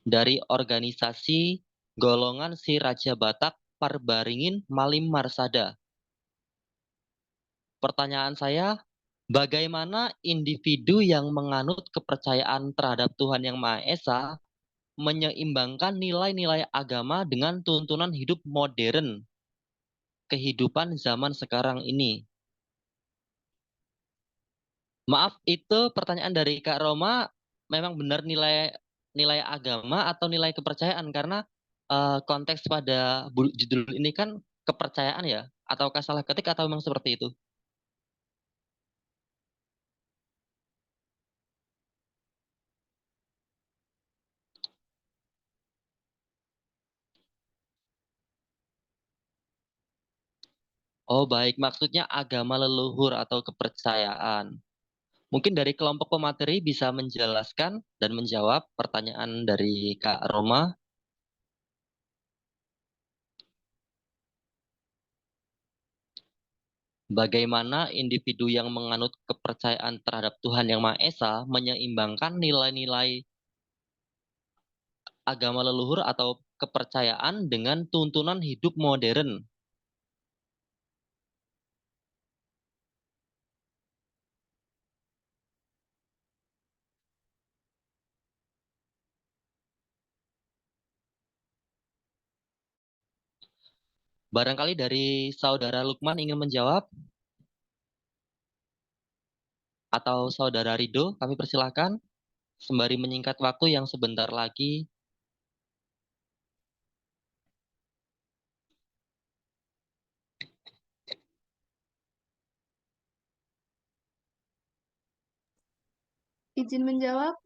Dari organisasi Golongan Si Raja Batak Parbaringin Malim Marsada. Pertanyaan saya, bagaimana individu yang menganut kepercayaan terhadap Tuhan Yang Maha Esa menyeimbangkan nilai-nilai agama dengan tuntunan hidup modern kehidupan zaman sekarang ini? Maaf, itu pertanyaan dari Kak Roma memang benar nilai agama atau nilai kepercayaan karena konteks pada judul ini kan kepercayaan ya, ataukah salah ketik atau memang seperti itu? Oh baik, maksudnya agama leluhur atau kepercayaan. Mungkin dari kelompok pemateri bisa menjelaskan dan menjawab pertanyaan dari Kak Roma. Bagaimana individu yang menganut kepercayaan terhadap Tuhan Yang Maha Esa menyeimbangkan nilai-nilai agama leluhur atau kepercayaan dengan tuntunan hidup modern. Barangkali dari Saudara Lukman ingin menjawab? Atau Saudara Rido, kami persilahkan. Sembari menyingkat waktu yang sebentar lagi. Izin menjawab.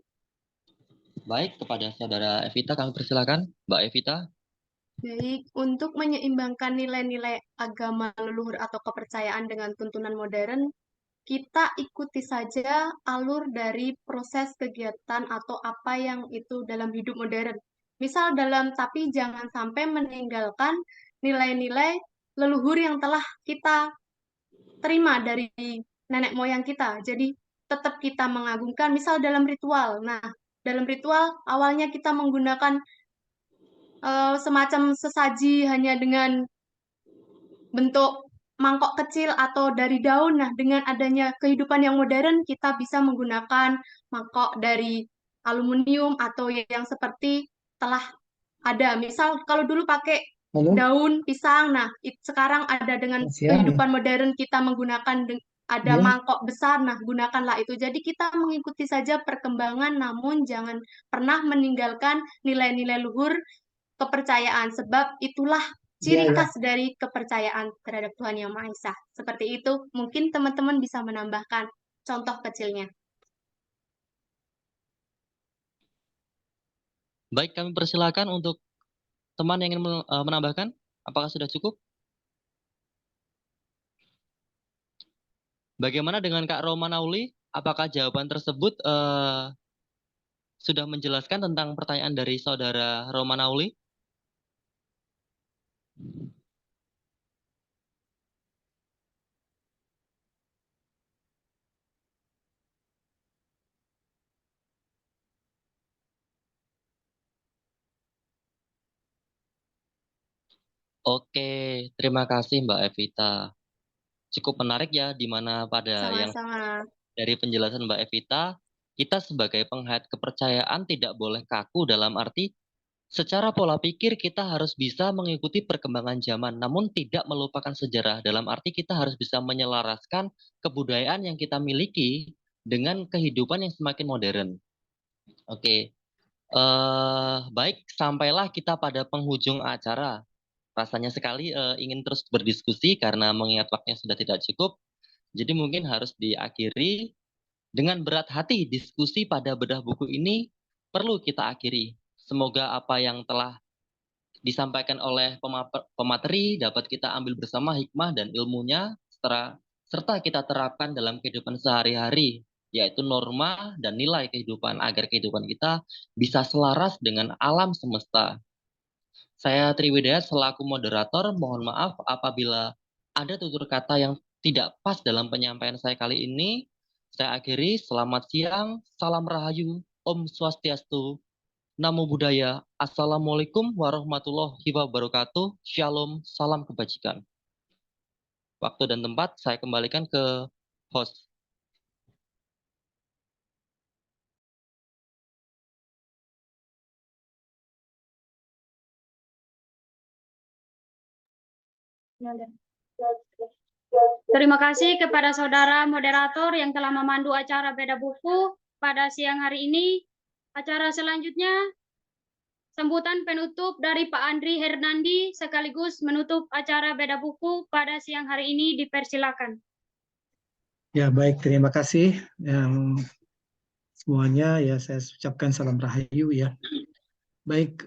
Baik, kepada Saudara Evita kami persilahkan. Mbak Evita. Baik, untuk menyeimbangkan nilai-nilai agama leluhur atau kepercayaan dengan tuntunan modern, kita ikuti saja alur dari proses kegiatan atau apa yang itu dalam hidup modern. Misal tapi jangan sampai meninggalkan nilai-nilai leluhur yang telah kita terima dari nenek moyang kita. Jadi tetap kita mengagungkan, misal dalam ritual. Nah, dalam ritual awalnya kita menggunakan semacam sesaji hanya dengan bentuk mangkok kecil atau dari daun. Nah, dengan adanya kehidupan yang modern, kita bisa menggunakan mangkok dari aluminium atau yang seperti telah ada. Misal kalau dulu pakai daun pisang, nah sekarang ada dengan kehidupan modern kita menggunakan ada mangkok besar, nah gunakanlah itu. Jadi kita mengikuti saja perkembangan, namun jangan pernah meninggalkan nilai-nilai luhur kepercayaan, sebab itulah ciri khas dari kepercayaan terhadap Tuhan Yang Maha Esa. Seperti itu, mungkin teman-teman bisa menambahkan contoh kecilnya. Baik, kami persilakan untuk teman yang ingin menambahkan. Apakah sudah cukup? Bagaimana dengan Kak Romanauli? Apakah jawaban tersebut sudah menjelaskan tentang pertanyaan dari Saudara Romanauli? Oke, terima kasih Mbak Evita. Cukup menarik ya, di mana pada yang dari penjelasan Mbak Evita, kita sebagai penghayat kepercayaan tidak boleh kaku dalam arti secara pola pikir kita harus bisa mengikuti perkembangan zaman, namun tidak melupakan sejarah. Dalam arti kita harus bisa menyelaraskan kebudayaan yang kita miliki dengan kehidupan yang semakin modern. Oke, baik, sampailah kita pada penghujung acara. Rasanya sekali ingin terus berdiskusi karena mengingat waktunya sudah tidak cukup. Jadi mungkin harus diakhiri dengan berat hati. Diskusi pada bedah buku ini perlu kita akhiri. Semoga apa yang telah disampaikan oleh pemateri dapat kita ambil bersama hikmah dan ilmunya, serta kita terapkan dalam kehidupan sehari-hari, yaitu norma dan nilai kehidupan agar kehidupan kita bisa selaras dengan alam semesta. Saya Triwidaya selaku moderator, mohon maaf apabila ada tutur kata yang tidak pas dalam penyampaian saya kali ini. Saya akhiri, selamat siang, salam rahayu, Om Swastiastu, Namo Buddhaya, Assalamualaikum warahmatullahi wabarakatuh, Shalom, salam kebajikan. Waktu dan tempat saya kembalikan ke host. Terima kasih kepada saudara moderator yang telah memandu acara beda buku pada siang hari ini. Acara selanjutnya, sambutan penutup dari Pak Andri Hernandi sekaligus menutup acara beda buku pada siang hari ini, dipersilakan. Ya, baik, terima kasih yang semuanya, ya saya ucapkan salam rahayu ya. Baik,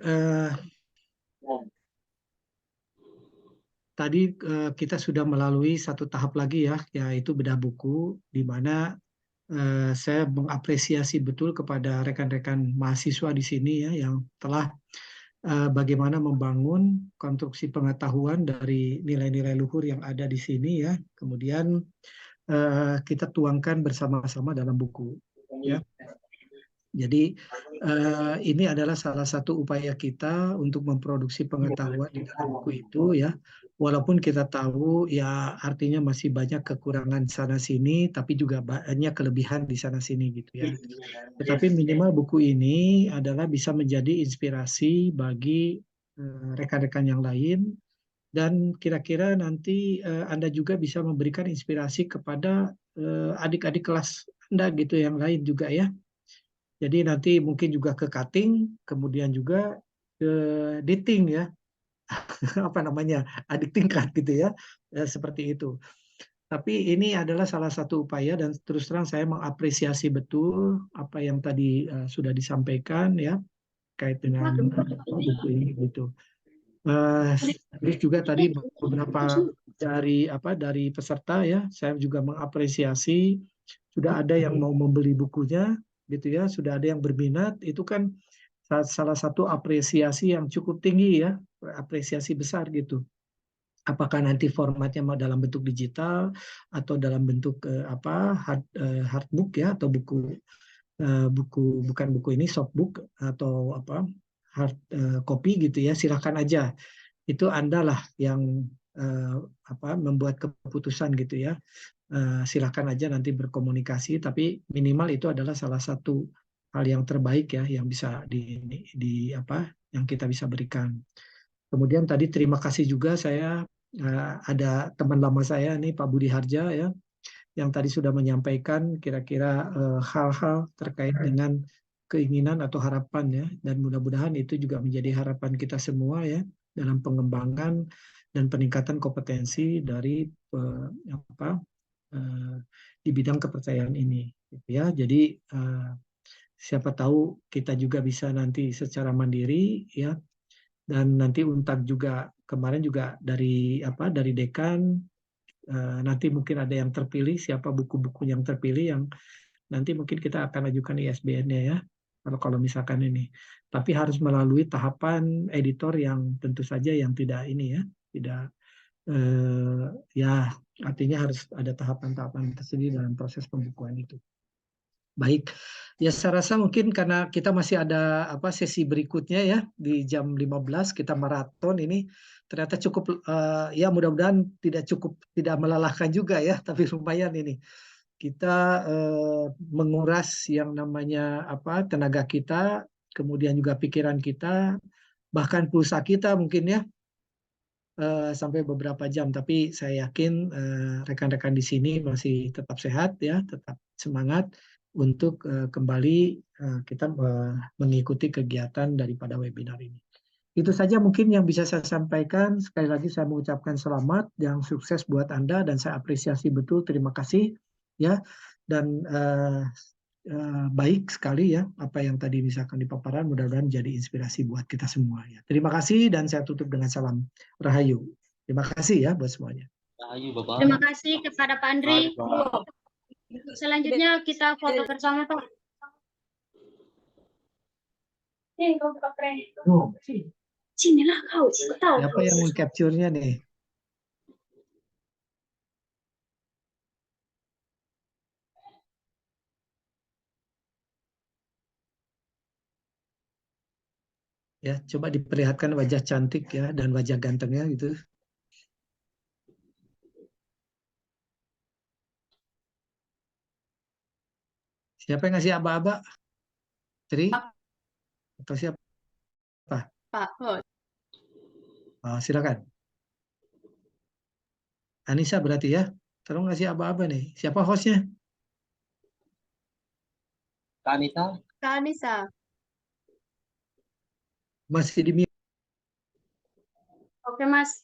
tadi kita sudah melalui satu tahap lagi ya, yaitu bedah buku, di mana saya mengapresiasi betul kepada rekan-rekan mahasiswa di sini ya, yang telah bagaimana membangun konstruksi pengetahuan dari nilai-nilai luhur yang ada di sini ya. Kemudian kita tuangkan bersama-sama dalam buku ya. Jadi ini adalah salah satu upaya kita untuk memproduksi pengetahuan di dalam buku itu ya. Walaupun kita tahu ya artinya masih banyak kekurangan sana sini, tapi juga banyak kelebihan di sana sini gitu ya. Tetapi minimal buku ini adalah bisa menjadi inspirasi bagi rekan-rekan yang lain, dan kira-kira nanti Anda juga bisa memberikan inspirasi kepada adik-adik kelas Anda gitu yang lain juga ya. Jadi nanti mungkin juga ke cutting, kemudian juga ke dating ya, apa namanya, adik tingkat gitu ya, seperti itu. Tapi ini adalah salah satu upaya dan terus terang saya mengapresiasi betul apa yang tadi sudah disampaikan ya, kait dengan buku ini gitu. Terus juga tadi beberapa dari peserta ya, saya juga mengapresiasi sudah ada yang mau membeli bukunya gitu ya, sudah ada yang berminat, itu kan salah satu apresiasi yang cukup tinggi ya, apresiasi besar gitu. Apakah nanti formatnya mau dalam bentuk digital atau dalam bentuk hardbook ya, atau buku bukan buku ini softbook atau hard copy gitu ya, silakan aja. Itu Anda lah yang membuat keputusan gitu ya. Silakan aja nanti berkomunikasi, tapi minimal itu adalah salah satu hal yang terbaik ya yang bisa yang kita bisa berikan. Kemudian tadi terima kasih juga saya ada teman lama saya nih Pak Budi Harja ya, yang tadi sudah menyampaikan kira-kira hal-hal terkait dengan keinginan atau harapan ya, dan mudah-mudahan itu juga menjadi harapan kita semua ya dalam pengembangan dan peningkatan kompetensi dari di bidang kepercayaan ini gitu ya. Jadi siapa tahu kita juga bisa nanti secara mandiri ya, dan nanti UNTAD juga kemarin juga dari dekan nanti mungkin ada yang terpilih, siapa buku-buku yang terpilih yang nanti mungkin kita akan ajukan ISBN-nya ya, kalau misalkan ini. Tapi harus melalui tahapan editor yang tentu saja yang tidak ini ya, tidak ya artinya harus ada tahapan-tahapan tersendiri dalam proses pembukuan itu. Baik, ya saya rasa mungkin karena kita masih ada sesi berikutnya ya di jam 15 kita maraton ini, ternyata cukup ya mudah-mudahan tidak melelahkan juga ya, tapi lumayan ini kita menguras yang namanya tenaga kita, kemudian juga pikiran kita, bahkan pulsa kita mungkin ya sampai beberapa jam. Tapi saya yakin rekan-rekan di sini masih tetap sehat ya, tetap semangat untuk kembali kita mengikuti kegiatan daripada webinar ini. Itu saja mungkin yang bisa saya sampaikan. Sekali lagi saya mengucapkan selamat yang sukses buat Anda, dan saya apresiasi betul, terima kasih ya, dan baik sekali ya apa yang tadi misalkan di paparan, mudah-mudahan jadi inspirasi buat kita semua ya. Terima kasih, dan saya tutup dengan salam Rahayu. Terima kasih ya buat semuanya. Rahayu Bapak. Terima kasih kepada Pak Andri. Selanjutnya kita foto bersama Pak. Kau buka keren. Sinilah kau, tahu. Siapa yang meng-capture-nya nih? Ya, coba diperlihatkan wajah cantik ya dan wajah gantengnya gitu. Siapa yang ngasih aba-aba? Tri? Atau siapa? Pak Host. Silakan. Anissa berarti ya. Tolong ngasih aba-aba nih. Siapa hostnya? Kak Anissa. Kak Anissa. Masih di mute. Oke, Mas.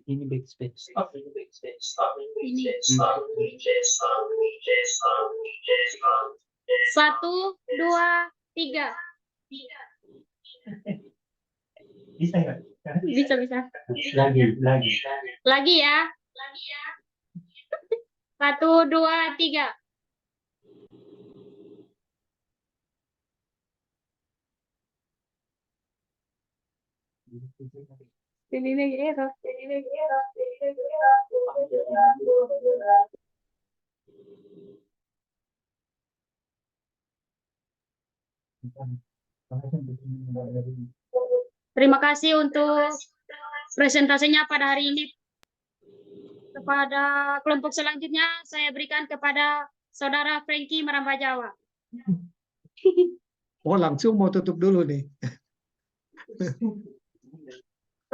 Ini backspace. Ini. 1, 2, 3. Bisa nggak? Bisa. Lagi ya. 1, 2, 3. Terima kasih untuk presentasinya pada hari ini. Kepada kelompok selanjutnya, saya berikan kepada Saudara Frankie Merambah Jawa. Oh, langsung mau tutup dulu nih.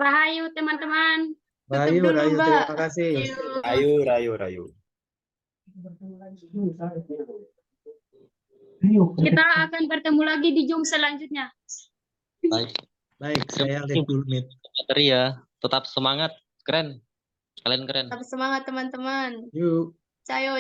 Rahayu teman-teman. Rayu, dulu, Rayu, Mbak. terima kasih. Rayu. Kita akan bertemu lagi di Zoom selanjutnya. Baik. Baik, saya lihat dulu Meet. Materi ya. Tetap semangat. Keren. Kalian keren. Tetap semangat teman-teman. Yuk. Cayo.